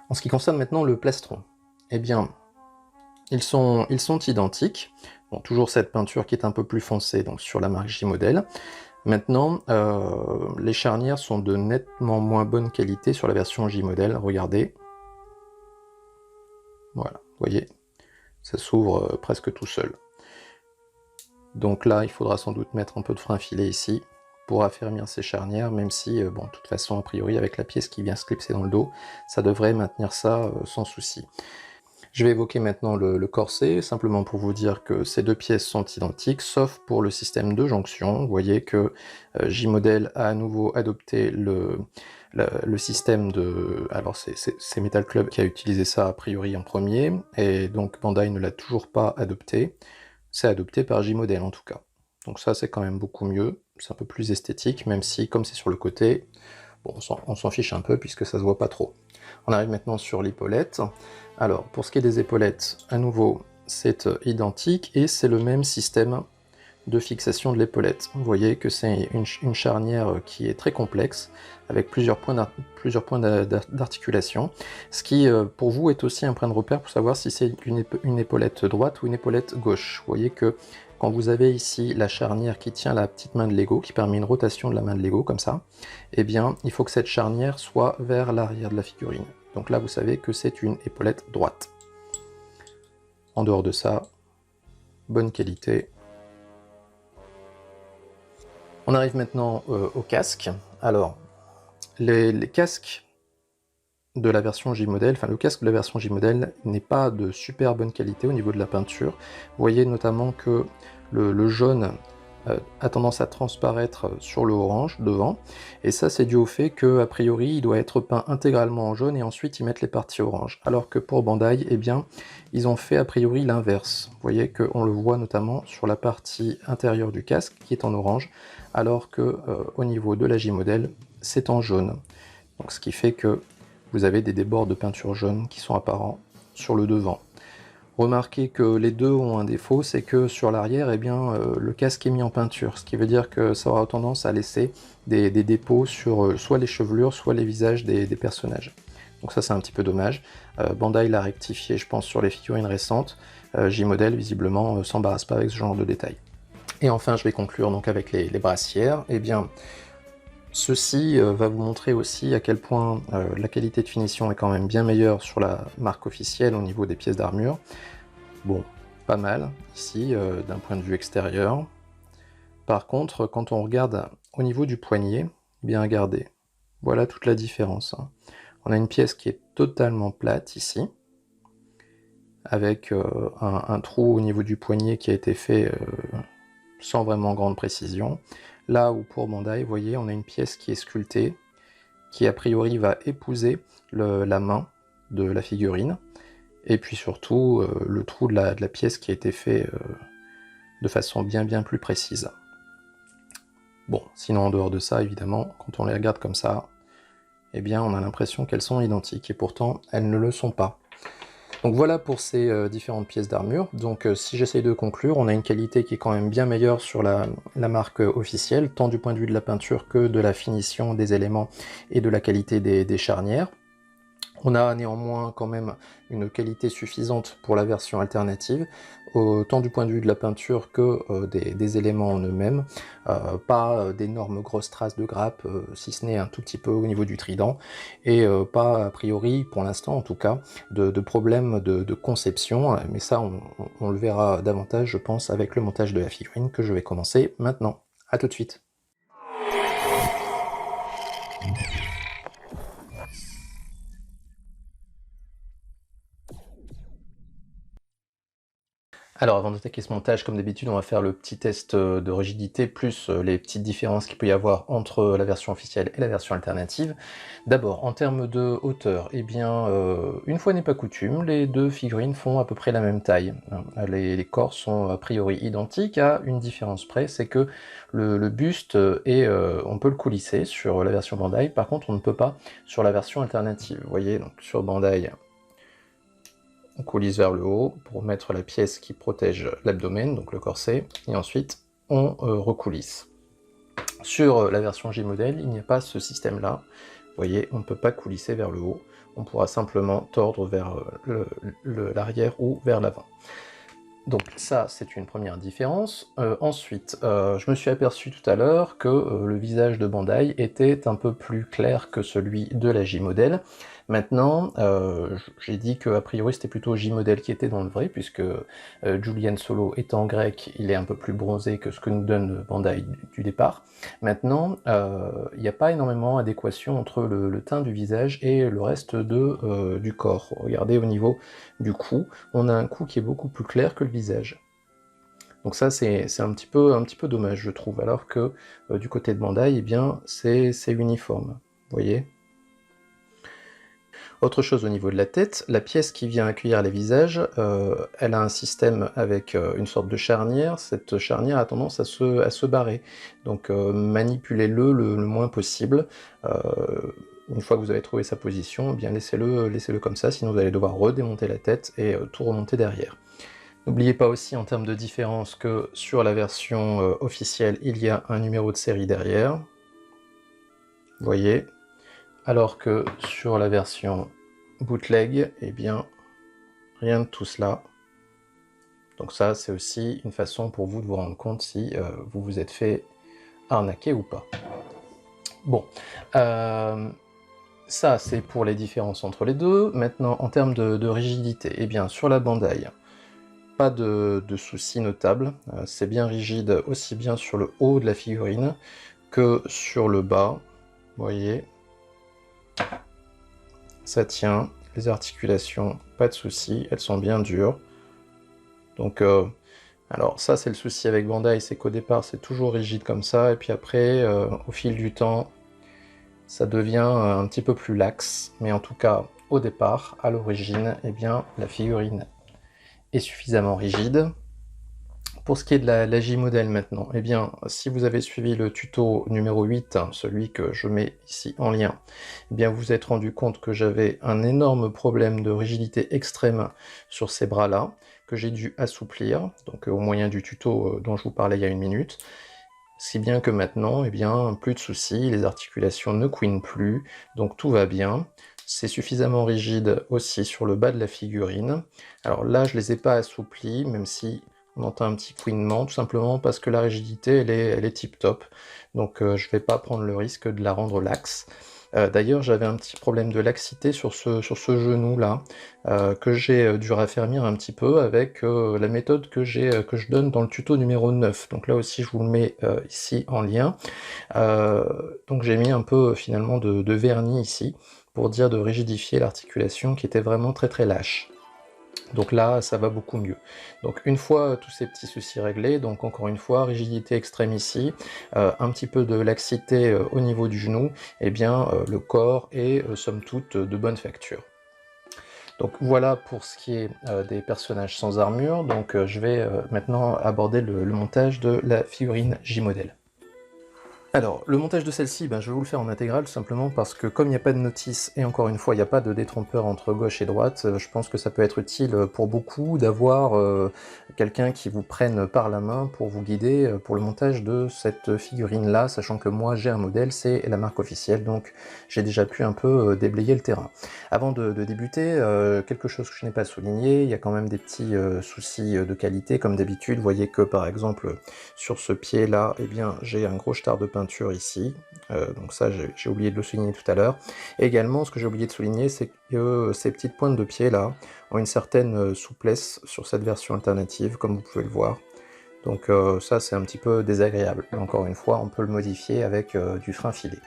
En ce qui concerne maintenant le plastron, eh bien, ils sont identiques. Bon, toujours cette peinture qui est un peu plus foncée donc sur la marque J-Model. Maintenant, les charnières sont de nettement moins bonne qualité sur la version J-Model. Regardez. Voilà, vous voyez, ça s'ouvre presque tout seul. Donc là, il faudra sans doute mettre un peu de frein filet ici pour affermir ces charnières, même si, bon, de toute façon, a priori, avec la pièce qui vient se clipser dans le dos, ça devrait maintenir ça sans souci. Je vais évoquer maintenant le corset, simplement pour vous dire que ces deux pièces sont identiques, sauf pour le système de jonction. Vous voyez que J-Model a à nouveau adopté le système de... Alors c'est Metal Club qui a utilisé ça a priori en premier, et donc Bandai ne l'a toujours pas adopté. C'est adopté par J-Model en tout cas. Donc ça c'est quand même beaucoup mieux, c'est un peu plus esthétique, même si comme c'est sur le côté, bon, on s'en fiche un peu puisque ça se voit pas trop. On arrive maintenant sur l'épaulette. Alors, pour ce qui est des épaulettes, à nouveau, c'est identique et c'est le même système de fixation de l'épaulette. Vous voyez que c'est une charnière qui est très complexe, avec plusieurs points d'articulation, ce qui, pour vous, est aussi un point de repère pour savoir si c'est une épaulette droite ou une épaulette gauche. Vous voyez que quand vous avez ici la charnière qui tient la petite main de Lego, qui permet une rotation de la main de Lego, comme ça, eh bien, il faut que cette charnière soit vers l'arrière de la figurine. Donc là, vous savez que c'est une épaulette droite. En dehors de ça, bonne qualité. On arrive maintenant au casque. Alors, les casques de la version J-Model, enfin le casque de la version J-Model n'est pas de super bonne qualité au niveau de la peinture. Vous voyez notamment que le jaune a tendance à transparaître sur le orange devant, et ça c'est dû au fait que a priori il doit être peint intégralement en jaune et ensuite ils mettent les parties orange, alors que pour Bandai, eh bien, ils ont fait a priori l'inverse. Vous voyez qu'on le voit notamment sur la partie intérieure du casque qui est en orange, alors que au niveau de la J-Model c'est en jaune. Donc ce qui fait que vous avez des débords de peinture jaune qui sont apparents sur le devant. Remarquez que les deux ont un défaut, c'est que sur l'arrière, eh bien, le casque est mis en peinture, ce qui veut dire que ça aura tendance à laisser des dépôts sur soit les chevelures, soit les visages des personnages. Donc ça c'est un petit peu dommage. Bandai l'a rectifié, je pense, sur les figurines récentes. J-Model, visiblement, s'embarrasse pas avec ce genre de détails. Et enfin, je vais conclure donc avec les brassières. Eh bien, ceci va vous montrer aussi à quel point la qualité de finition est quand même bien meilleure sur la marque officielle au niveau des pièces d'armure. Bon, pas mal ici d'un point de vue extérieur. Par contre, quand on regarde au niveau du poignet, bien regardez, voilà toute la différence. On a une pièce qui est totalement plate ici, avec un trou au niveau du poignet qui a été fait sans vraiment grande précision. Là où pour Bandai, vous voyez, on a une pièce qui est sculptée, qui a priori va épouser la main de la figurine, et puis surtout le trou de la pièce qui a été fait de façon bien plus précise. Bon, sinon en dehors de ça, évidemment, quand on les regarde comme ça, eh bien on a l'impression qu'elles sont identiques, et pourtant elles ne le sont pas. Donc voilà pour ces différentes pièces d'armure. Donc si j'essaye de conclure, on a une qualité qui est quand même bien meilleure sur la marque officielle, tant du point de vue de la peinture que de la finition des éléments et de la qualité des charnières. On a néanmoins quand même une qualité suffisante pour la version alternative, tant du point de vue de la peinture que des éléments en eux-mêmes. Pas d'énormes grosses traces de grappe, si ce n'est un tout petit peu au niveau du trident, et pas a priori, pour l'instant en tout cas, de problème de conception, mais ça on le verra davantage je pense avec le montage de la figurine que je vais commencer maintenant. A tout de suite. Alors avant d'attaquer ce montage, comme d'habitude, on va faire le petit test de rigidité, plus les petites différences qu'il peut y avoir entre la version officielle et la version alternative. D'abord, en termes de hauteur, eh bien, une fois n'est pas coutume, les deux figurines font à peu près la même taille. Les corps sont a priori identiques, à une différence près, c'est que le buste on peut le coulisser sur la version Bandai, par contre on ne peut pas sur la version alternative. Vous voyez, donc sur Bandai, on coulisse vers le haut pour mettre la pièce qui protège l'abdomen, donc le corset, et ensuite on recoulisse. Sur la version J-Model, il n'y a pas ce système-là. Vous voyez, on ne peut pas coulisser vers le haut, on pourra simplement tordre vers l'arrière ou vers l'avant. Donc ça, c'est une première différence. Ensuite, je me suis aperçu tout à l'heure que le visage de Bandai était un peu plus clair que celui de la J-Model. Maintenant, j'ai dit qu'a priori c'était plutôt J-Model qui était dans le vrai, puisque Julian Solo étant grec, il est un peu plus bronzé que ce que nous donne Bandai du départ. Maintenant, il n'y a pas énormément d'adéquation entre le teint du visage et le reste du corps. Regardez au niveau du cou, on a un cou qui est beaucoup plus clair que le visage. Donc ça, c'est un petit peu dommage, je trouve, alors que du côté de Bandai, eh bien, c'est uniforme. Vous voyez ? Autre chose au niveau de la tête, la pièce qui vient accueillir les visages, elle a un système avec une sorte de charnière. Cette charnière a tendance à se barrer, donc manipulez-le le moins possible. Une fois que vous avez trouvé sa position, eh bien laissez-le comme ça, sinon vous allez devoir redémonter la tête et tout remonter derrière. N'oubliez pas aussi en termes de différence que sur la version officielle, il y a un numéro de série derrière. Vous voyez ? Alors que sur la version bootleg, eh bien, rien de tout cela. Donc ça, c'est aussi une façon pour vous de vous rendre compte si vous vous êtes fait arnaquer ou pas. Bon, ça c'est pour les différences entre les deux. Maintenant, en termes de rigidité, eh bien, sur la Bandai, pas de soucis notables. C'est bien rigide aussi bien sur le haut de la figurine que sur le bas. Vous voyez ? Ça tient, les articulations, pas de soucis, elles sont bien dures. Donc, alors ça c'est le souci avec Bandai, c'est qu'au départ c'est toujours rigide comme ça, et puis après, au fil du temps, ça devient un petit peu plus laxe. Mais en tout cas, au départ, à l'origine, eh bien, la figurine est suffisamment rigide. Pour ce qui est de la J-Model maintenant, eh bien, si vous avez suivi le tuto numéro 8, celui que je mets ici en lien, eh bien, vous vous êtes rendu compte que j'avais un énorme problème de rigidité extrême sur ces bras-là, que j'ai dû assouplir, donc au moyen du tuto dont je vous parlais il y a une minute, si bien que maintenant, eh bien, plus de soucis, les articulations ne couinent plus, donc tout va bien. C'est suffisamment rigide aussi sur le bas de la figurine. Alors là, je les ai pas assouplis, même si on entend un petit couinement, tout simplement parce que la rigidité, elle est tip-top. Donc je vais pas prendre le risque de la rendre laxe. D'ailleurs, j'avais un petit problème de laxité sur ce genou-là, que j'ai dû raffermir un petit peu avec la méthode que je donne dans le tuto numéro 9. Donc là aussi, je vous le mets ici en lien. Donc j'ai mis un peu finalement de vernis ici, pour dire de rigidifier l'articulation qui était vraiment très très lâche. Donc là, ça va beaucoup mieux. Donc une fois tous ces petits soucis réglés, donc encore une fois, rigidité extrême ici, un petit peu de laxité au niveau du genou, et bien le corps est somme toute de bonne facture. Donc voilà pour ce qui est des personnages sans armure, donc je vais maintenant aborder le montage de la figurine J-Model. Alors, le montage de celle-ci, je vais vous le faire en intégrale, tout simplement parce que comme il n'y a pas de notice, et encore une fois, il n'y a pas de détrompeur entre gauche et droite, je pense que ça peut être utile pour beaucoup d'avoir quelqu'un qui vous prenne par la main pour vous guider pour le montage de cette figurine-là, sachant que moi j'ai un modèle, c'est la marque officielle, donc j'ai déjà pu un peu déblayer le terrain. Avant de débuter, quelque chose que je n'ai pas souligné, il y a quand même des petits soucis de qualité, comme d'habitude. Vous voyez que par exemple, sur ce pied-là, eh bien, j'ai un gros star de peinture ici, donc ça j'ai oublié de le souligner tout à l'heure. Et également, ce que j'ai oublié de souligner, c'est que ces petites pointes de pied là ont une certaine souplesse sur cette version alternative, comme vous pouvez le voir. Donc ça c'est un petit peu désagréable. Mais encore une fois, on peut le modifier avec du frein filé.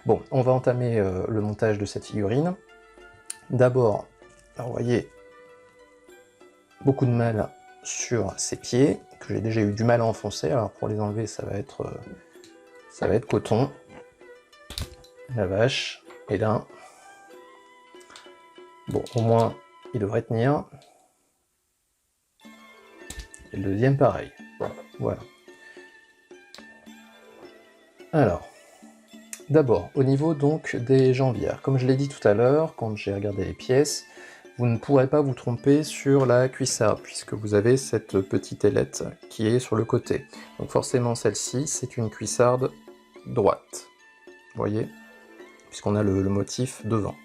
Bon, on va entamer le montage de cette figurine. D'abord, vous voyez, beaucoup de mal sur ces pieds, que j'ai déjà eu du mal à enfoncer, alors pour les enlever ça va être coton. La vache, et là, bon, au moins, il devrait tenir. Et le deuxième, pareil. Voilà. Alors, d'abord, au niveau donc des jambières, comme je l'ai dit tout à l'heure, quand j'ai regardé les pièces, vous ne pourrez pas vous tromper sur la cuissarde, puisque vous avez cette petite ailette qui est sur le côté. Donc forcément, celle-ci, c'est une cuissarde droite. Vous voyez? Puisqu'on a le motif devant.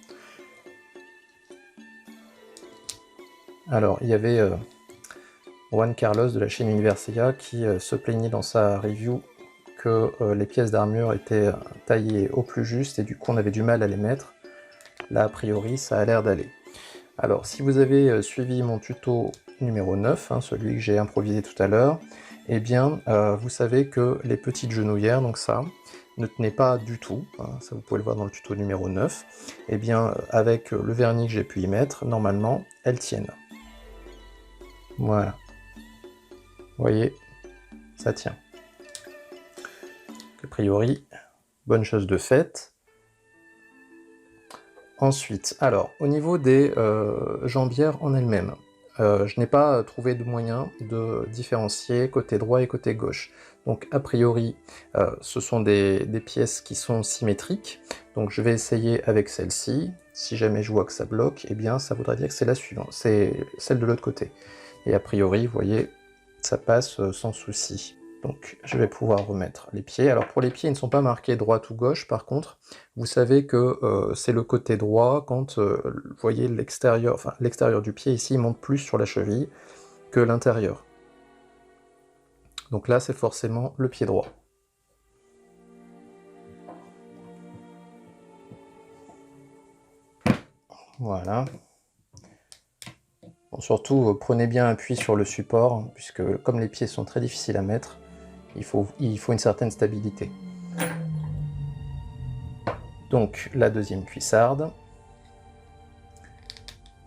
Alors, il y avait Juan Carlos de la chaîne Universia qui se plaignait dans sa review que les pièces d'armure étaient taillées au plus juste et du coup on avait du mal à les mettre. Là, a priori, ça a l'air d'aller. Alors, si vous avez suivi mon tuto numéro 9, hein, celui que j'ai improvisé tout à l'heure, eh bien, vous savez que les petites genouillères, donc ça, ne tenaient pas du tout, hein, ça vous pouvez le voir dans le tuto numéro 9, eh bien, avec le vernis que j'ai pu y mettre, normalement, elles tiennent. Voilà. Vous voyez, ça tient. A priori, bonne chose de faite. Ensuite, alors, au niveau des jambières en elles-mêmes, je n'ai pas trouvé de moyen de différencier côté droit et côté gauche. Donc, a priori, ce sont des pièces qui sont symétriques. Donc, je vais essayer avec celle-ci. Si jamais je vois que ça bloque, eh bien, ça voudrait dire que c'est la suivante, c'est celle de l'autre côté. Et a priori, vous voyez, ça passe sans souci. Donc je vais pouvoir remettre les pieds. Alors pour les pieds, ils ne sont pas marqués droite ou gauche, par contre, vous savez que c'est le côté droit quand, vous voyez, l'extérieur, enfin l'extérieur du pied ici, il monte plus sur la cheville que l'intérieur. Donc là, c'est forcément le pied droit. Voilà. Bon, surtout, prenez bien appui sur le support, puisque comme les pieds sont très difficiles à mettre, il faut une certaine stabilité. Donc la deuxième cuissarde,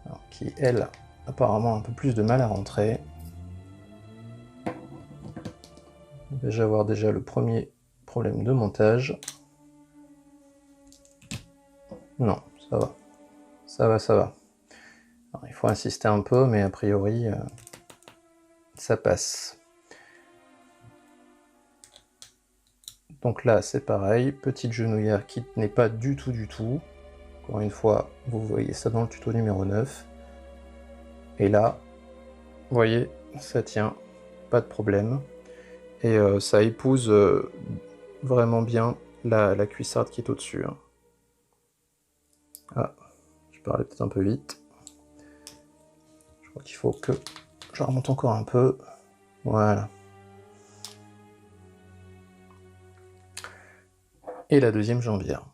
alors, qui elle, apparemment un peu plus de mal à rentrer. Je vais avoir déjà le premier problème de montage. Non, ça va. Ça va, ça va. Alors, il faut insister un peu, mais a priori, ça passe. Donc là, c'est pareil, petite genouillère qui n'est pas du tout. Encore une fois, vous voyez ça dans le tuto numéro 9. Et là, vous voyez, ça tient, pas de problème. Et ça épouse vraiment bien la cuissarde qui est au-dessus. Hein. Ah, je parlais peut-être un peu vite. Je crois qu'il faut que je remonte encore un peu. Voilà. Et la deuxième jambière.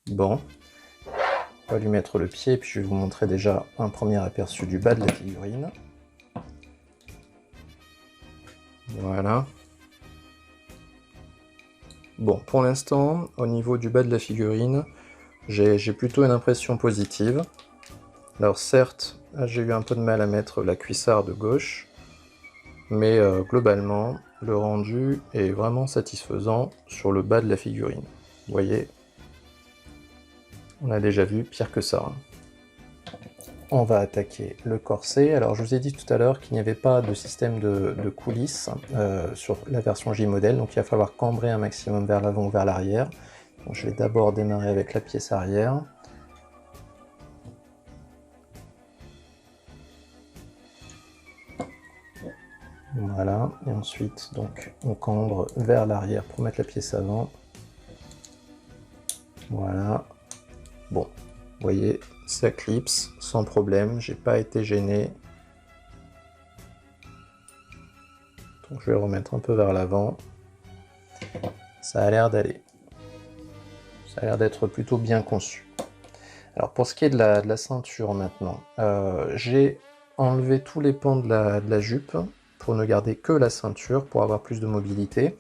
Bon. On va lui mettre le pied, puis je vais vous montrer déjà un premier aperçu du bas de la figurine. Voilà. Bon, pour l'instant, au niveau du bas de la figurine, j'ai plutôt une impression positive. Alors certes, j'ai eu un peu de mal à mettre la cuissarde gauche, mais globalement, le rendu est vraiment satisfaisant sur le bas de la figurine. Vous voyez, on a déjà vu pire que ça. On va attaquer le corset. Alors je vous ai dit tout à l'heure qu'il n'y avait pas de système de coulisses sur la version J-Model, donc il va falloir cambrer un maximum vers l'avant ou vers l'arrière. Je vais d'abord démarrer avec la pièce arrière. Voilà, et ensuite donc on cambre vers l'arrière pour mettre la pièce avant. Voilà. Bon, vous voyez, ça clipse sans problème, j'ai pas été gêné. Donc je vais le remettre un peu vers l'avant. Ça a l'air d'aller. Ça a l'air d'être plutôt bien conçu. Alors pour ce qui est de la ceinture maintenant, j'ai enlevé tous les pans de la jupe pour ne garder que la ceinture pour avoir plus de mobilité.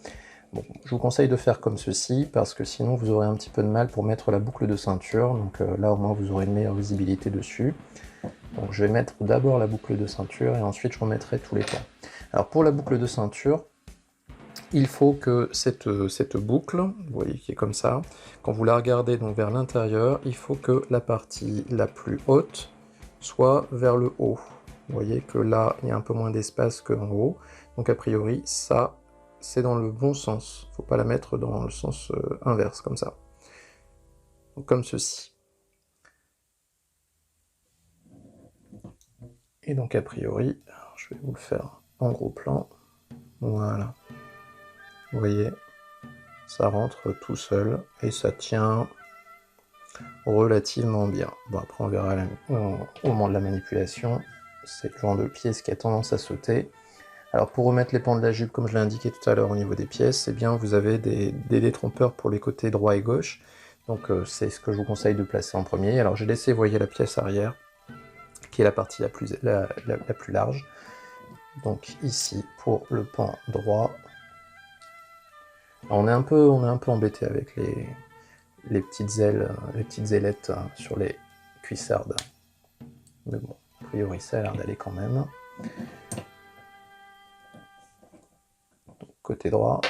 Bon, je vous conseille de faire comme ceci parce que sinon vous aurez un petit peu de mal pour mettre la boucle de ceinture. Donc là au moins vous aurez une meilleure visibilité dessus. Donc je vais mettre d'abord la boucle de ceinture et ensuite je remettrai tous les pans. Alors pour la boucle de ceinture, il faut que cette boucle, vous voyez qui est comme ça, quand vous la regardez donc vers l'intérieur, il faut que la partie la plus haute soit vers le haut. Vous voyez que là, il y a un peu moins d'espace qu'en haut. Donc a priori, ça, c'est dans le bon sens. Il ne faut pas la mettre dans le sens inverse, comme ça. Donc, comme ceci. Et donc a priori, je vais vous le faire en gros plan. Voilà. vous voyez, ça rentre tout seul et ça tient relativement bien. Bon, après on verra au moment de la manipulation, c'est le genre de pièce qui a tendance à sauter. Alors pour remettre les pans de la jupe, comme je l'ai indiqué tout à l'heure au niveau des pièces, eh bien vous avez des détrompeurs pour les côtés droit et gauche. Donc c'est ce que je vous conseille de placer en premier. Alors j'ai laissé, vous voyez, la pièce arrière, qui est la partie la plus large. Donc ici, pour le pan droit, on est un peu embêté avec les petites ailes, les petites ailettes sur les cuissardes. Mais bon, a priori ça a l'air d'aller quand même. Donc, côté droit.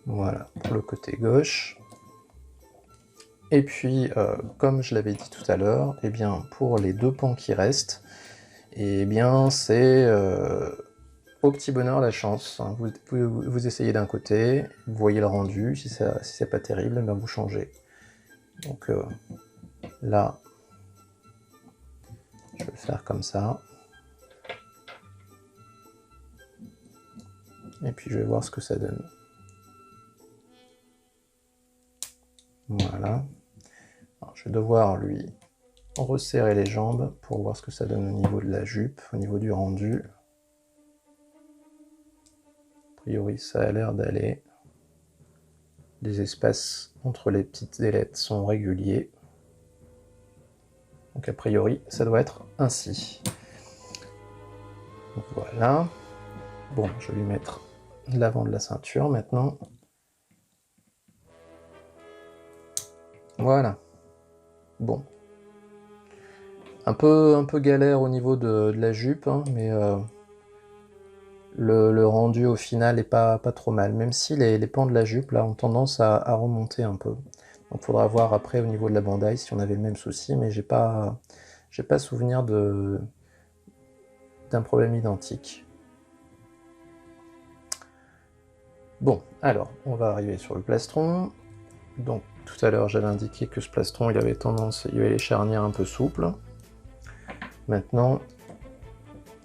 Voilà, pour le côté gauche. Et puis, comme je l'avais dit tout à l'heure, eh bien, pour les deux pans qui restent, eh bien, c'est au petit bonheur la chance. Vous essayez d'un côté, vous voyez le rendu, si c'est pas terrible, ben vous changez. Donc là, je vais le faire comme ça. Et puis je vais voir ce que ça donne. Voilà. Alors, je vais devoir lui resserrer les jambes pour voir ce que ça donne au niveau de la jupe, au niveau du rendu. A priori, ça a l'air d'aller. Les espaces entre les petites ailettes sont réguliers. Donc a priori, ça doit être ainsi. Donc, voilà. Bon, je vais lui mettre l'avant de la ceinture maintenant. Voilà. Bon. Un peu galère au niveau de la jupe, hein, mais le rendu au final est pas trop mal. Même si les pans de la jupe là ont tendance à remonter un peu. Donc faudra voir après au niveau de la bandaille si on avait le même souci, mais j'ai pas souvenir d'un problème identique. Bon, alors, on va arriver sur le plastron. Donc, tout à l'heure, j'avais indiqué que ce plastron, il avait les charnières un peu souples. Maintenant,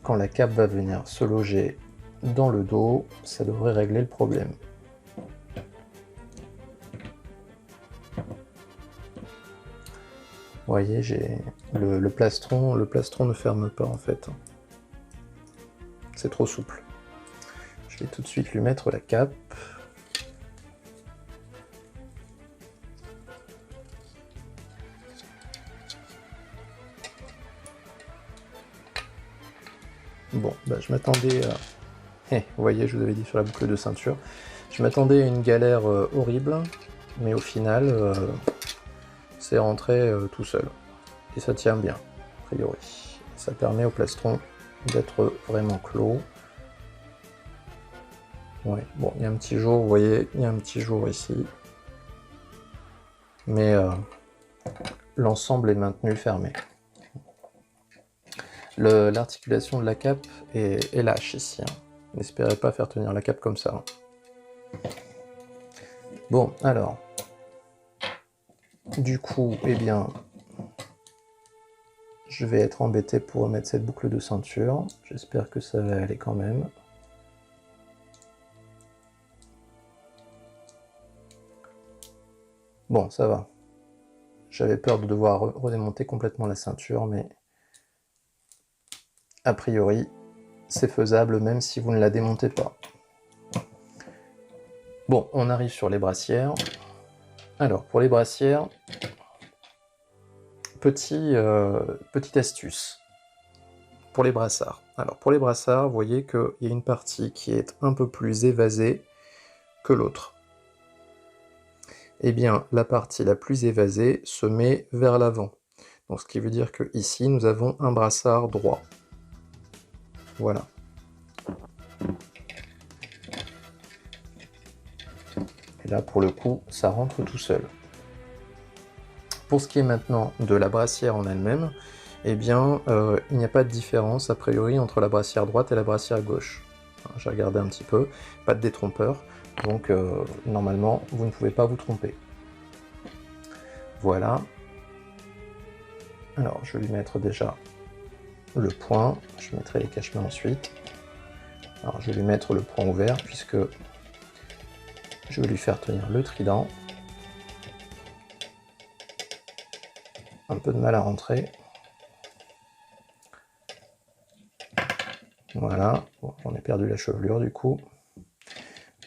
quand la cape va venir se loger dans le dos, ça devrait régler le problème. Vous voyez, le plastron ne ferme pas en fait. C'est trop souple. Je vais tout de suite lui mettre la cape. Bon, bah, je m'attendais à... vous voyez, je vous avais dit sur la boucle de ceinture. Je m'attendais à une galère horrible, mais au final, c'est rentré tout seul. Et ça tient bien, a priori. Ça permet au plastron d'être vraiment clos. Ouais, bon, il y a un petit jour, vous voyez, il y a un petit jour ici. Mais l'ensemble est maintenu fermé. L'articulation de la cape est lâche ici. Hein. N'espérez pas faire tenir la cape comme ça. Hein. Bon, alors. Du coup, eh bien, je vais être embêté pour remettre cette boucle de ceinture. J'espère que ça va aller quand même. Bon, ça va. J'avais peur de devoir redémonter complètement la ceinture, mais a priori, c'est faisable même si vous ne la démontez pas. Bon, on arrive sur les brassières. Alors, pour les brassières, petite astuce pour les brassards. Alors, pour les brassards, vous voyez qu'il y a une partie qui est un peu plus évasée que l'autre. Eh bien, la partie la plus évasée se met vers l'avant. Donc, ce qui veut dire que ici, nous avons un brassard droit. Voilà. Et là, pour le coup, ça rentre tout seul. Pour ce qui est maintenant de la brassière en elle-même, eh bien, il n'y a pas de différence, a priori, entre la brassière droite et la brassière gauche. J'ai regardé un petit peu, pas de détrompeur, donc normalement, vous ne pouvez pas vous tromper. Voilà. Alors, je vais lui mettre déjà le point. Je mettrai les cache-mains ensuite. Alors, je vais lui mettre le point ouvert puisque je vais lui faire tenir le trident. Un peu de mal à rentrer. Voilà, bon, on a perdu la chevelure du coup.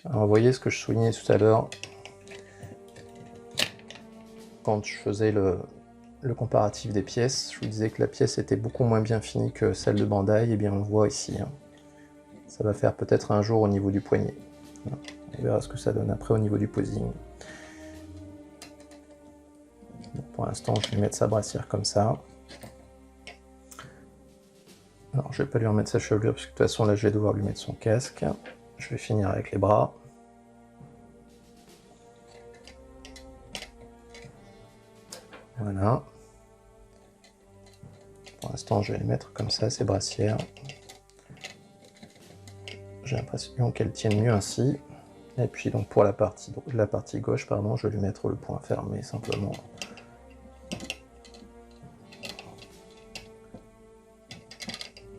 Alors, vous voyez ce que je soulignais tout à l'heure quand je faisais le comparatif des pièces. Je vous disais que la pièce était beaucoup moins bien finie que celle de Bandai. Et bien on le voit ici. Hein. Ça va faire peut-être un jour au niveau du poignet. On verra ce que ça donne après au niveau du posing. Bon, pour l'instant, je vais mettre sa brassière comme ça. Alors, je vais pas lui remettre sa chevelure, parce que de toute façon, là, je vais devoir lui mettre son casque. Je vais finir avec les bras. Voilà. Pour l'instant, je vais les mettre comme ça, ces brassières. J'ai l'impression qu'elles tiennent mieux ainsi. Et puis, donc, pour la partie gauche, pardon, je vais lui mettre le point fermé, simplement.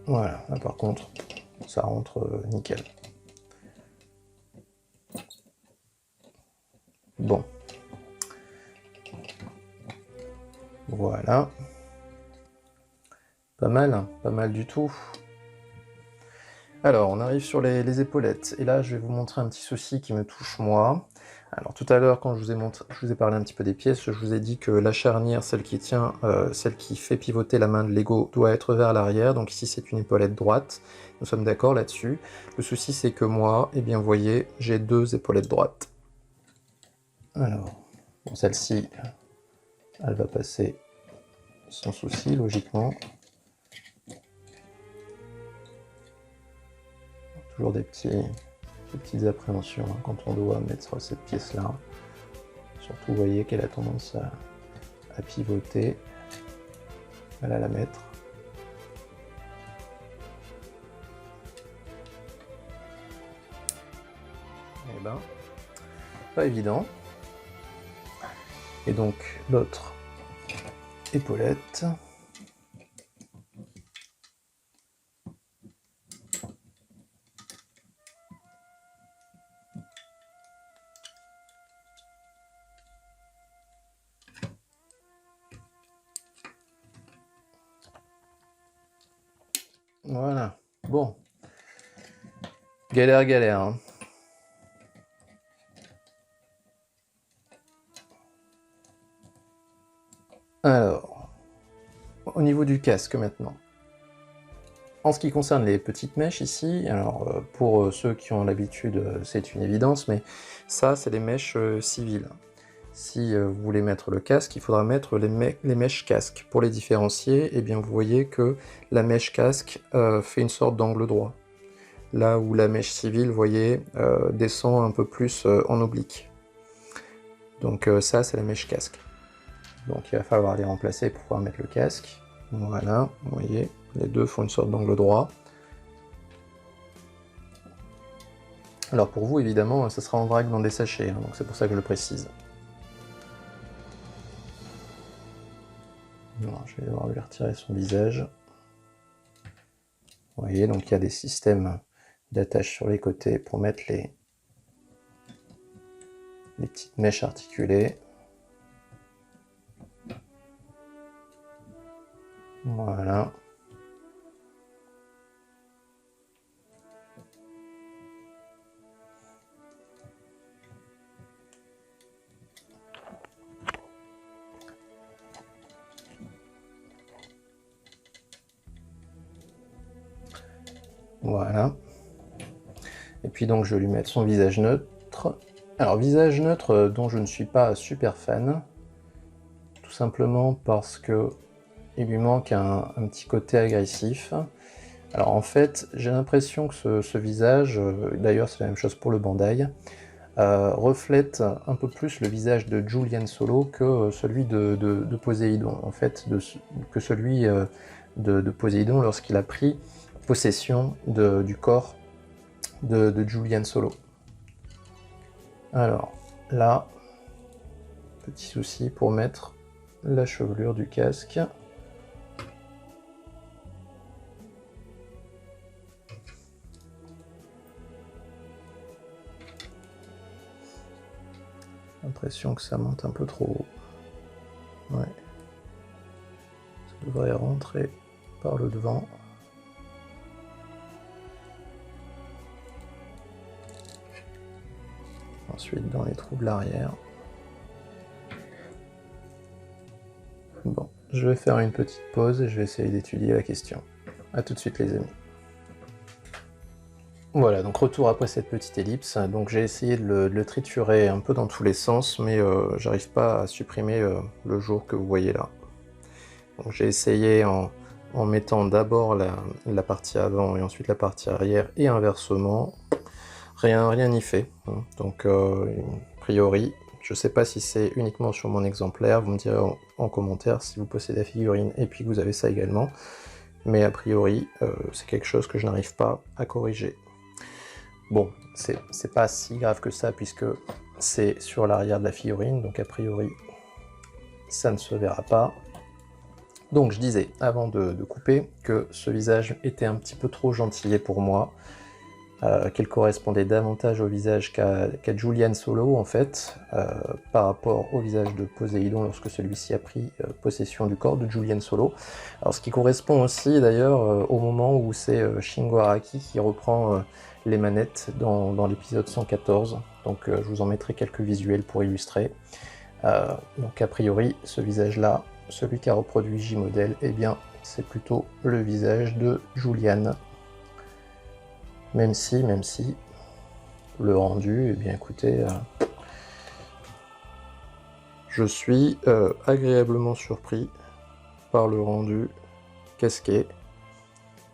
Voilà, là par contre, ça rentre nickel. Bon. Voilà. Pas mal du tout. Alors, on arrive sur les épaulettes. Et là, je vais vous montrer un petit souci qui me touche moi. Alors, tout à l'heure, quand je vous ai parlé un petit peu des pièces, je vous ai dit que la charnière, celle qui tient, celle qui fait pivoter la main de Lego, doit être vers l'arrière. Donc ici, c'est une épaulette droite. Nous sommes d'accord là-dessus. Le souci, c'est que moi, eh bien, vous voyez, j'ai deux épaulettes droites. Alors, bon, celle-ci, elle va passer sans souci, logiquement. Toujours des petites appréhensions hein, quand on doit mettre cette pièce-là. Surtout, vous voyez qu'elle a tendance à pivoter. Voilà, la mettre. Eh ben, pas évident. Et donc, l'autre épaulette. Voilà. Bon. Galère, hein. Alors, au niveau du casque maintenant. En ce qui concerne les petites mèches ici, alors pour ceux qui ont l'habitude, c'est une évidence, mais ça, c'est les mèches civiles. Si vous voulez mettre le casque, il faudra mettre les mèches casque. Pour les différencier, eh bien, vous voyez que la mèche casque fait une sorte d'angle droit. Là où la mèche civile, vous voyez, descend un peu plus en oblique. Donc ça, c'est la mèche casque. Donc il va falloir les remplacer pour pouvoir mettre le casque. Voilà, vous voyez, les deux font une sorte d'angle droit. Alors pour vous, évidemment, ça sera en vrac dans des sachets, hein, donc c'est pour ça que je le précise. Alors, je vais devoir lui retirer son visage. Vous voyez, donc il y a des systèmes d'attache sur les côtés pour mettre les petites mèches articulées. Voilà. Voilà. Et puis donc je vais lui mettre son visage neutre. Alors visage neutre dont je ne suis pas super fan. Tout simplement parce que il lui manque un petit côté agressif. Alors en fait, j'ai l'impression que ce visage, d'ailleurs c'est la même chose pour le Bandai, reflète un peu plus le visage de Julian Solo que celui de Poséidon, en fait, que celui de Poséidon lorsqu'il a pris possession du corps de Julian Solo. Alors, là, petit souci pour mettre la chevelure du casque. l'impression que ça monte un peu trop haut. Ouais. Ça devrait rentrer par le devant. Ensuite dans les trous de l'arrière. Bon, je vais faire une petite pause et je vais essayer d'étudier la question. A tout de suite les amis. Voilà, donc retour après cette petite ellipse. Donc j'ai essayé de le triturer un peu dans tous les sens, mais j'arrive pas à supprimer le jour que vous voyez là. Donc j'ai essayé en mettant d'abord la partie avant et ensuite la partie arrière et inversement. Rien n'y fait. Donc a priori, je sais pas si c'est uniquement sur mon exemplaire, vous me direz en commentaire si vous possédez la figurine et puis que vous avez ça également. Mais a priori, c'est quelque chose que je n'arrive pas à corriger. Bon, c'est pas si grave que ça puisque c'est sur l'arrière de la figurine, donc a priori ça ne se verra pas. Donc je disais, avant de couper, que ce visage était un petit peu trop gentillet pour moi, qu'elle correspondait davantage au visage qu'à Julian Solo en fait, par rapport au visage de Poséidon lorsque celui-ci a pris possession du corps de Julian Solo. Alors ce qui correspond aussi d'ailleurs au moment où c'est Shingo Araki qui reprend les manettes dans l'épisode 114, donc je vous en mettrai quelques visuels pour illustrer. Donc a priori, ce visage-là, celui qu'a reproduit J-Model, eh bien c'est plutôt le visage de Julian. Même si, le rendu, eh bien écoutez, je suis agréablement surpris par le rendu casqué.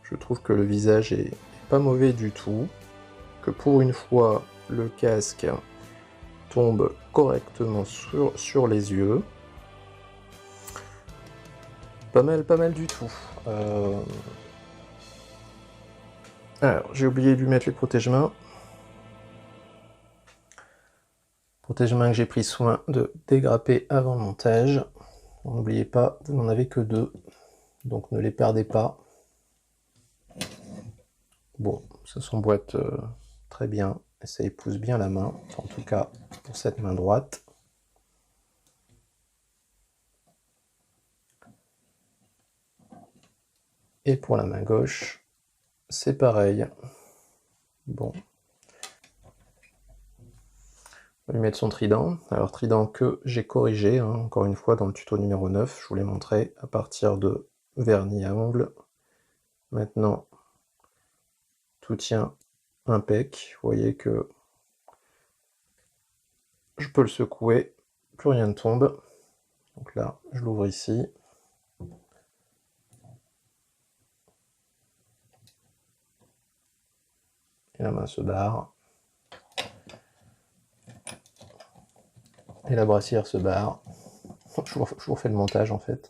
Je trouve que le visage est pas mauvais du tout, que pour une fois, le casque tombe correctement sur les yeux. Pas mal du tout. Alors, j'ai oublié de lui mettre les protège-mains. Protège-mains que j'ai pris soin de dégrapper avant le montage. N'oubliez pas, vous n'en avez que 2, donc ne les perdez pas. Bon, ça s'emboîte très bien, et ça épouse bien la main, en tout cas pour cette main droite. Et pour la main gauche, c'est pareil. Bon. On va lui mettre son trident. Alors trident que j'ai corrigé, hein, encore une fois dans le tuto numéro 9, je vous l'ai montré à partir de vernis à ongles. Maintenant, tout tient impec. Vous voyez que je peux le secouer, plus rien ne tombe. Donc là, je l'ouvre ici. Et la main se barre. Et la brassière se barre. Je vous refais le montage en fait.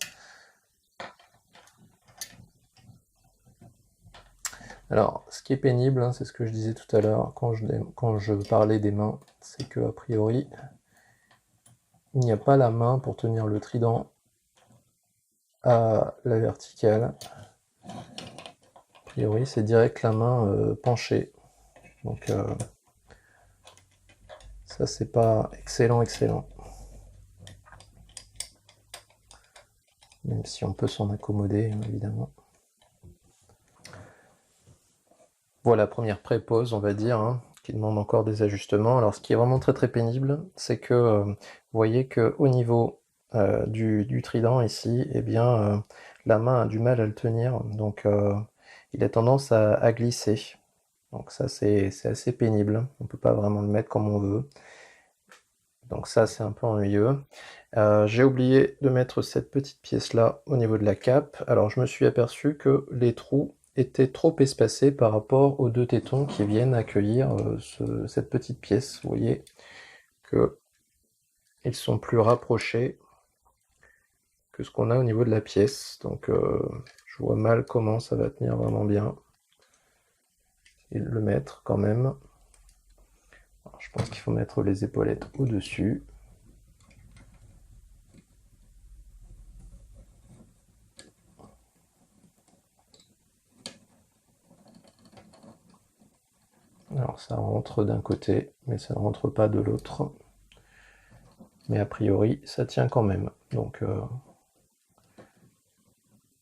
Alors, ce qui est pénible, hein, c'est ce que je disais tout à l'heure quand je parlais des mains, c'est que a priori, il n'y a pas la main pour tenir le trident à la verticale. A priori, c'est direct la main penchée. Donc, ça, c'est pas excellent. Même si on peut s'en accommoder, évidemment. Voilà, première pré-pause, on va dire, hein, qui demande encore des ajustements. Alors, ce qui est vraiment très pénible, c'est que vous voyez qu'au niveau du trident ici, eh bien, la main a du mal à le tenir, donc il a tendance à glisser. Donc ça, c'est assez pénible. On ne peut pas vraiment le mettre comme on veut. Donc ça, c'est un peu ennuyeux. J'ai oublié de mettre cette petite pièce-là au niveau de la cape. Alors, je me suis aperçu que les trous étaient trop espacés par rapport aux 2 tétons qui viennent accueillir cette petite pièce. Vous voyez que ils sont plus rapprochés que ce qu'on a au niveau de la pièce. Donc, je vois mal comment ça va tenir vraiment bien. Et le mettre quand même. Alors, je pense qu'il faut mettre les épaulettes au-dessus. Alors ça rentre d'un côté, mais ça ne rentre pas de l'autre. mais a priori ça tient quand même, donc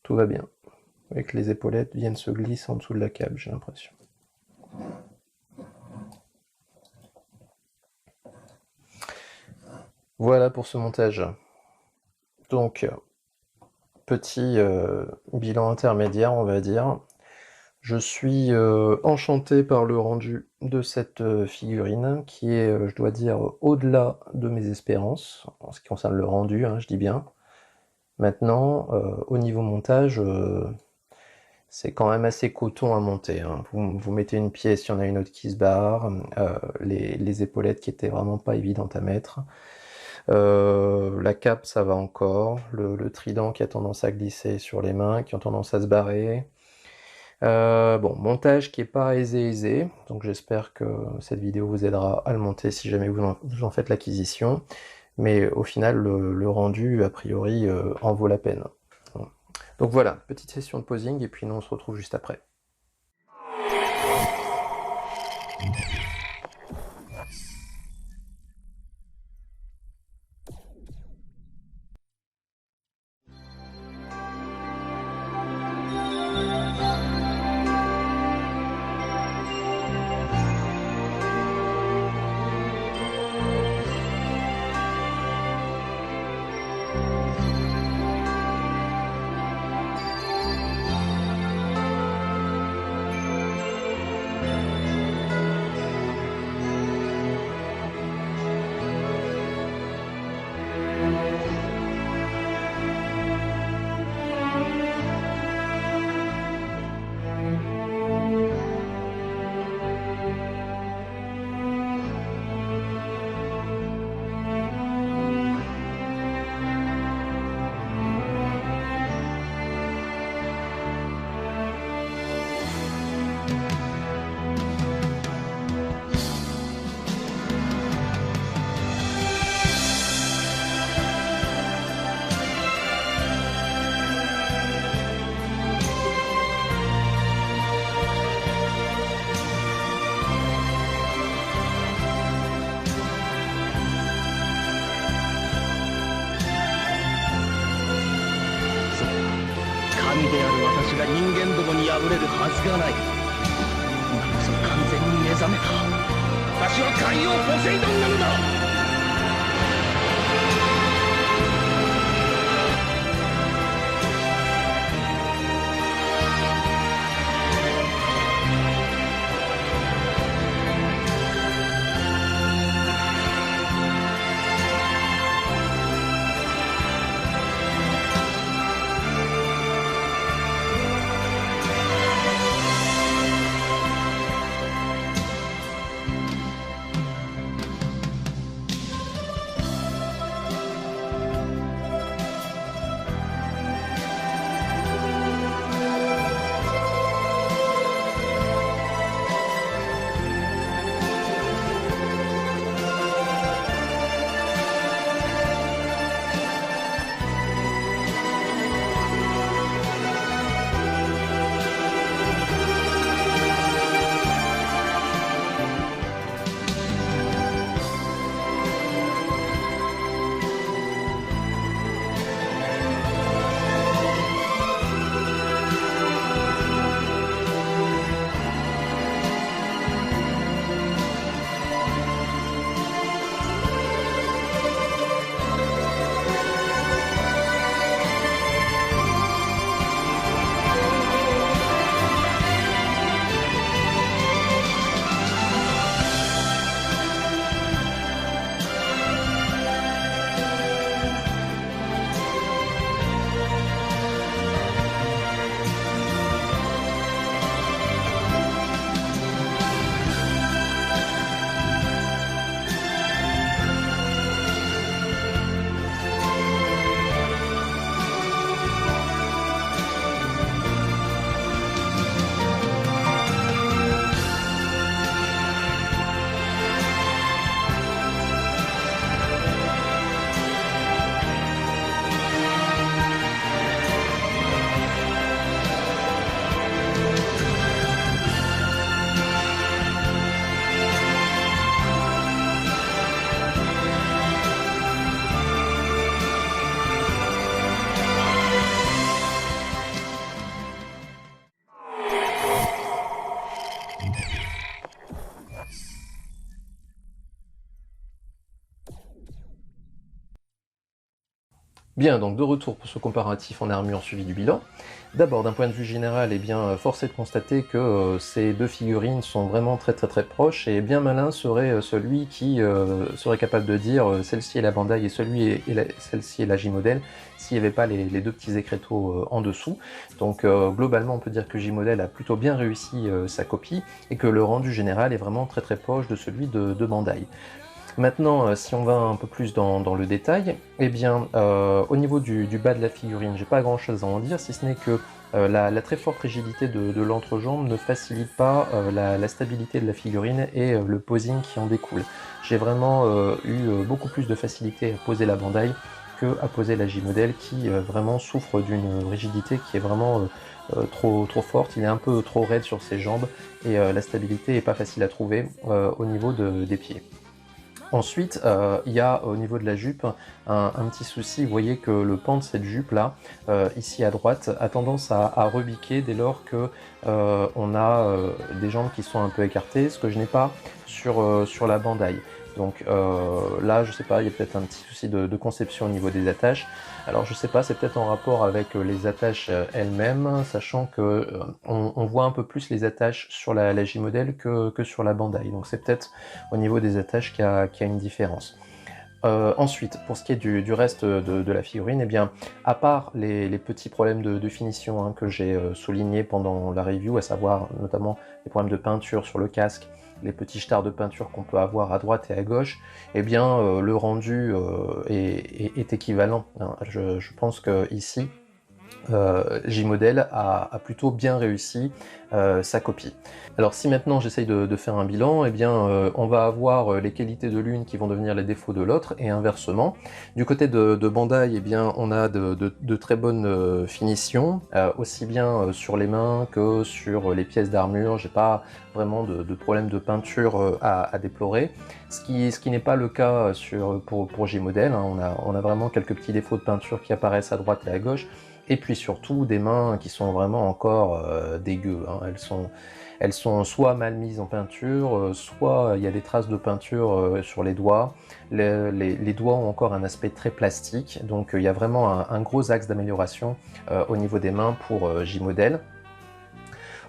tout va bien. Et que les épaulettes viennent se glisser en dessous de la câble, j'ai l'impression. Voilà pour ce montage. Donc, petit bilan intermédiaire, on va dire. Je suis enchanté par le rendu de cette figurine, qui est, je dois dire, au-delà de mes espérances, en ce qui concerne le rendu, hein, je dis bien. Maintenant, au niveau montage, c'est quand même assez coton à monter, hein. Vous mettez une pièce, il y en a une autre qui se barre, les épaulettes qui étaient vraiment pas évidentes à mettre. La cape, ça va encore. Le trident qui a tendance à glisser sur les mains, qui ont tendance à se barrer. Bon, montage qui est pas aisé, donc j'espère que cette vidéo vous aidera à le monter si jamais vous en faites l'acquisition. Mais au final, le rendu, a priori, en vaut la peine. Donc voilà, petite session de posing, et puis nous on se retrouve juste après.神である私が人間どもに敗れるはずがない。今こそ完全に目覚めた。私は海王ポセイドンなのだ。Bien, donc de retour pour ce comparatif en armure suivi du bilan. D'abord, d'un point de vue général, eh bien, force est de constater que ces deux figurines sont vraiment très proches, et bien malin serait celui qui serait capable de dire celle-ci est la Bandai et celle-ci est la J-Model, s'il n'y avait pas les deux petits écriteaux en dessous. Donc globalement, on peut dire que J-Model a plutôt bien réussi sa copie, et que le rendu général est vraiment très proche de celui de Bandai. Maintenant, si on va un peu plus dans le détail, eh bien, au niveau du bas de la figurine, j'ai pas grand chose à en dire, si ce n'est que la très forte rigidité de l'entrejambe ne facilite pas la stabilité de la figurine et le posing qui en découle. J'ai vraiment eu beaucoup plus de facilité à poser la Bandai que à poser la J-Model, qui vraiment souffre d'une rigidité qui est vraiment trop forte. Il est un peu trop raide sur ses jambes, et la stabilité est pas facile à trouver au niveau des pieds. Ensuite, il y a au niveau de la jupe un petit souci. Vous voyez que le pan de cette jupe là, ici à droite, a tendance à rebiquer dès lors que on a des jambes qui sont un peu écartées, ce que je n'ai pas sur la Bandai. Donc là, je sais pas, il y a peut-être un petit souci de conception au niveau des attaches. Alors je sais pas, c'est peut-être en rapport avec les attaches elles-mêmes, sachant que on voit un peu plus les attaches sur la J-Model que sur la Bandai. Donc c'est peut-être au niveau des attaches qu'il y a une différence. Ensuite, pour ce qui est du reste de la figurine, eh bien, à part les petits problèmes de finition hein, que j'ai soulignés pendant la review, à savoir notamment les problèmes de peinture sur le casque, les petits jetards de peinture qu'on peut avoir à droite et à gauche, eh bien, le rendu est équivalent. Hein. Je pense que ici, J-Model a plutôt bien réussi sa copie. Alors si maintenant j'essaye de faire un bilan, eh bien on va avoir les qualités de l'une qui vont devenir les défauts de l'autre, et inversement. Du côté de Bandai, eh bien on a de très bonnes finitions, aussi bien sur les mains que sur les pièces d'armure. J'ai pas vraiment de problème de peinture à déplorer, ce qui n'est pas le cas pour J-Model. Hein. On a vraiment quelques petits défauts de peinture qui apparaissent à droite et à gauche, et puis surtout des mains qui sont vraiment encore dégueu. Hein. Elles sont soit mal mises en peinture, soit il y a des traces de peinture sur les doigts. Les doigts ont encore un aspect très plastique, donc il y a vraiment un gros axe d'amélioration au niveau des mains pour J-Model.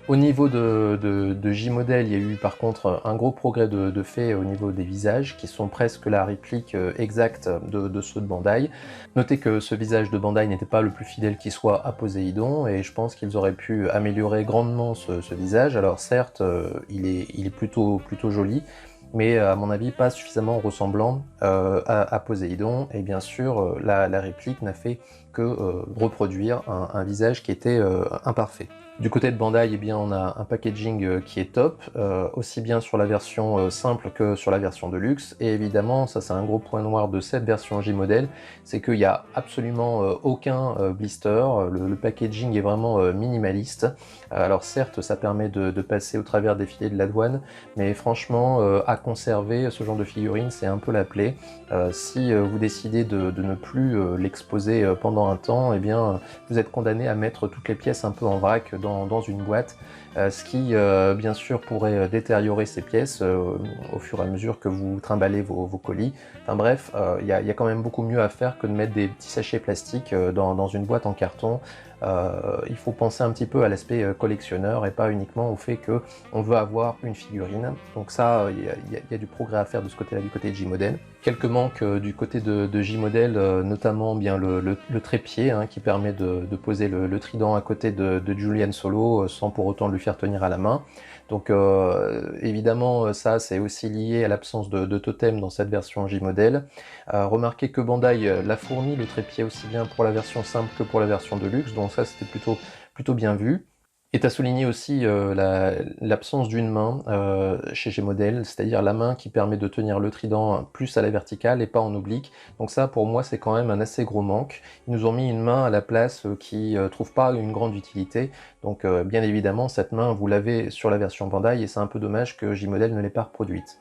Au niveau de J-Model, il y a eu par contre un gros progrès de fait au niveau des visages, qui sont presque la réplique exacte de ceux de Bandai. Notez que ce visage de Bandai n'était pas le plus fidèle qui soit à Poséidon, et je pense qu'ils auraient pu améliorer grandement ce visage. Alors certes, il est plutôt joli, mais à mon avis pas suffisamment ressemblant à Poséidon, et bien sûr la réplique n'a fait que reproduire un visage qui était imparfait. Du côté de Bandai, eh bien, on a un packaging qui est top, aussi bien sur la version simple que sur la version de luxe, et évidemment, ça c'est un gros point noir de cette version J-Model, c'est qu'il n'y a absolument aucun blister, le packaging est vraiment minimaliste. Alors certes, ça permet de passer au travers des filets de la douane, mais franchement, à conserver ce genre de figurine, c'est un peu la plaie. Si vous décidez de ne plus l'exposer pendant un temps, eh bien, vous êtes condamné à mettre toutes les pièces un peu en vrac dans une boîte, ce qui bien sûr pourrait détériorer ces pièces au fur et à mesure que vous trimballez vos colis. Enfin bref, il y a quand même beaucoup mieux à faire que de mettre des petits sachets plastiques dans une boîte en carton. Il faut penser un petit peu à l'aspect collectionneur et pas uniquement au fait qu'on veut avoir une figurine. Donc ça, il y a du progrès à faire de ce côté-là, du côté de J-Model. Quelques manques du côté de J-Model, notamment bien le trépied hein, qui permet de poser le trident à côté de Julian Solo sans pour autant lui faire tenir à la main. Donc évidemment ça c'est aussi lié à l'absence de totem dans cette version J-Model. Remarquez que Bandai l'a fourni le trépied aussi bien pour la version simple que pour la version de luxe, donc ça c'était plutôt bien vu. Et à souligner aussi l'absence d'une main chez J-Model, c'est-à-dire la main qui permet de tenir le trident plus à la verticale et pas en oblique. Donc ça, pour moi, c'est quand même un assez gros manque. Ils nous ont mis une main à la place qui trouve pas une grande utilité. Donc bien évidemment, cette main, vous l'avez sur la version Bandai et c'est un peu dommage que J-Model ne l'ait pas reproduite.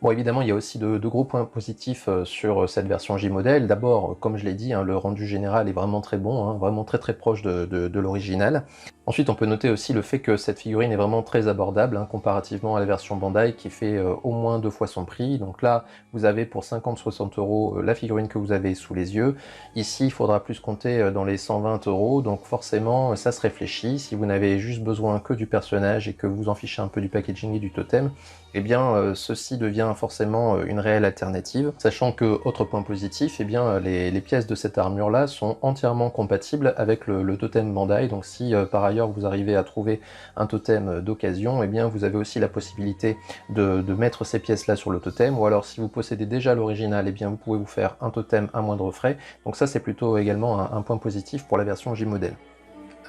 Bon, évidemment, il y a aussi de gros points positifs sur cette version J-Model. D'abord, comme je l'ai dit, hein, le rendu général est vraiment très bon, hein, vraiment très proche de l'original. Ensuite, on peut noter aussi le fait que cette figurine est vraiment très abordable, hein, comparativement à la version Bandai qui fait au moins 2 fois son prix. Donc là, vous avez pour 50-60 € la figurine que vous avez sous les yeux. Ici, il faudra plus compter dans les 120 €, donc forcément, ça se réfléchit. Si vous n'avez juste besoin que du personnage et que vous en fichez un peu du packaging et du totem, eh bien, ceci devient forcément une réelle alternative. Sachant que, autre point positif, eh bien, les pièces de cette armure-là sont entièrement compatibles avec le totem Bandai. Donc si par ailleurs vous arrivez à trouver un totem d'occasion, eh bien, vous avez aussi la possibilité de mettre ces pièces-là sur le totem. Ou alors si vous possédez déjà l'original, eh bien, vous pouvez vous faire un totem à moindre frais. Donc ça, c'est plutôt également un point positif pour la version J-Model.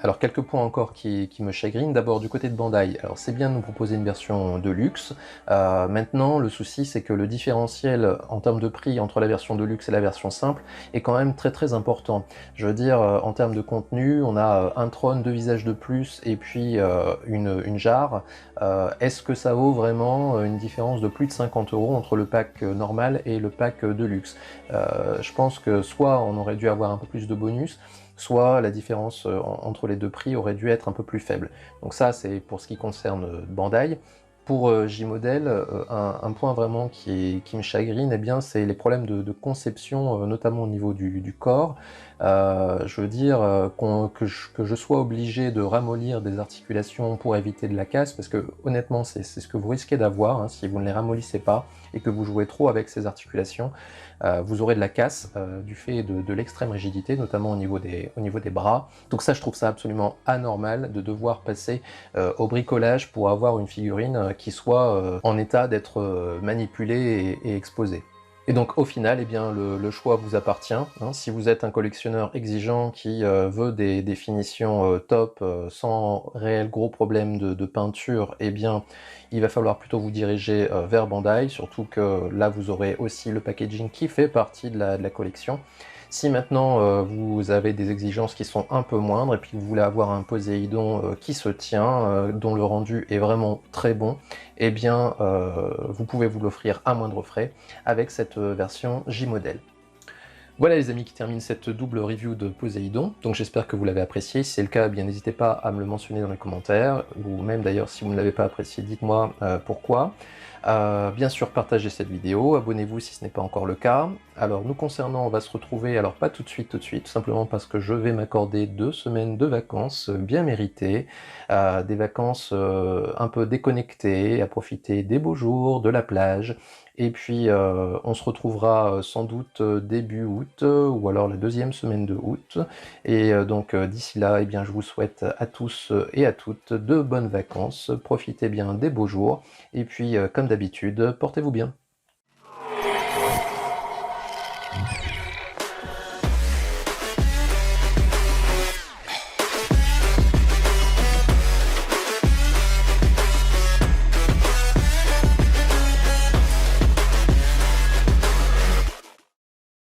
Alors quelques points encore qui me chagrinent. D'abord du côté de Bandai, alors c'est bien de nous proposer une version de luxe. Maintenant le souci c'est que le différentiel en termes de prix entre la version de luxe et la version simple est quand même très important. Je veux dire, en termes de contenu, on a un trône, 2 visages de plus et puis une jarre. Est-ce que ça vaut vraiment une différence de plus de 50 € entre le pack normal et le pack de luxe? Je pense que soit on aurait dû avoir un peu plus de bonus, soit la différence entre les deux prix aurait dû être un peu plus faible. Donc ça, c'est pour ce qui concerne Bandai. Pour J-Model, un point vraiment qui me chagrine, eh bien, c'est les problèmes de conception, notamment au niveau du corps. Je veux dire que je sois obligé de ramollir des articulations pour éviter de la casse, parce que honnêtement, c'est ce que vous risquez d'avoir hein, si vous ne les ramollissez pas et que vous jouez trop avec ces articulations. Vous aurez de la casse du fait de l'extrême rigidité, notamment au niveau des bras. Donc ça, je trouve ça absolument anormal de devoir passer au bricolage pour avoir une figurine qui soit en état d'être manipulée et exposée. Et donc au final, eh bien, le choix vous appartient. Hein. Si vous êtes un collectionneur exigeant qui veut des finitions top, sans réel gros problème de peinture, eh bien, il va falloir plutôt vous diriger vers Bandai, surtout que là vous aurez aussi le packaging qui fait partie de la collection. Si maintenant vous avez des exigences qui sont un peu moindres et puis que vous voulez avoir un Poséidon qui se tient, dont le rendu est vraiment très bon, eh bien vous pouvez vous l'offrir à moindre frais avec cette version J-Model. Voilà les amis qui terminent cette double review de Poséidon, donc j'espère que vous l'avez apprécié. Si c'est le cas, eh bien n'hésitez pas à me le mentionner dans les commentaires, ou même d'ailleurs si vous ne l'avez pas apprécié, dites-moi pourquoi. Bien sûr, partagez cette vidéo, abonnez-vous si ce n'est pas encore le cas. Alors nous concernant, on va se retrouver, alors pas tout de suite, tout simplement parce que je vais m'accorder 2 semaines de vacances bien méritées, des vacances un peu déconnectées, à profiter des beaux jours, de la plage. Et puis on se retrouvera sans doute début août, ou alors la 2e semaine de août. Et donc d'ici là, eh bien, je vous souhaite à tous et à toutes de bonnes vacances. Profitez bien des beaux jours. Et puis comme d'habitude, portez-vous bien.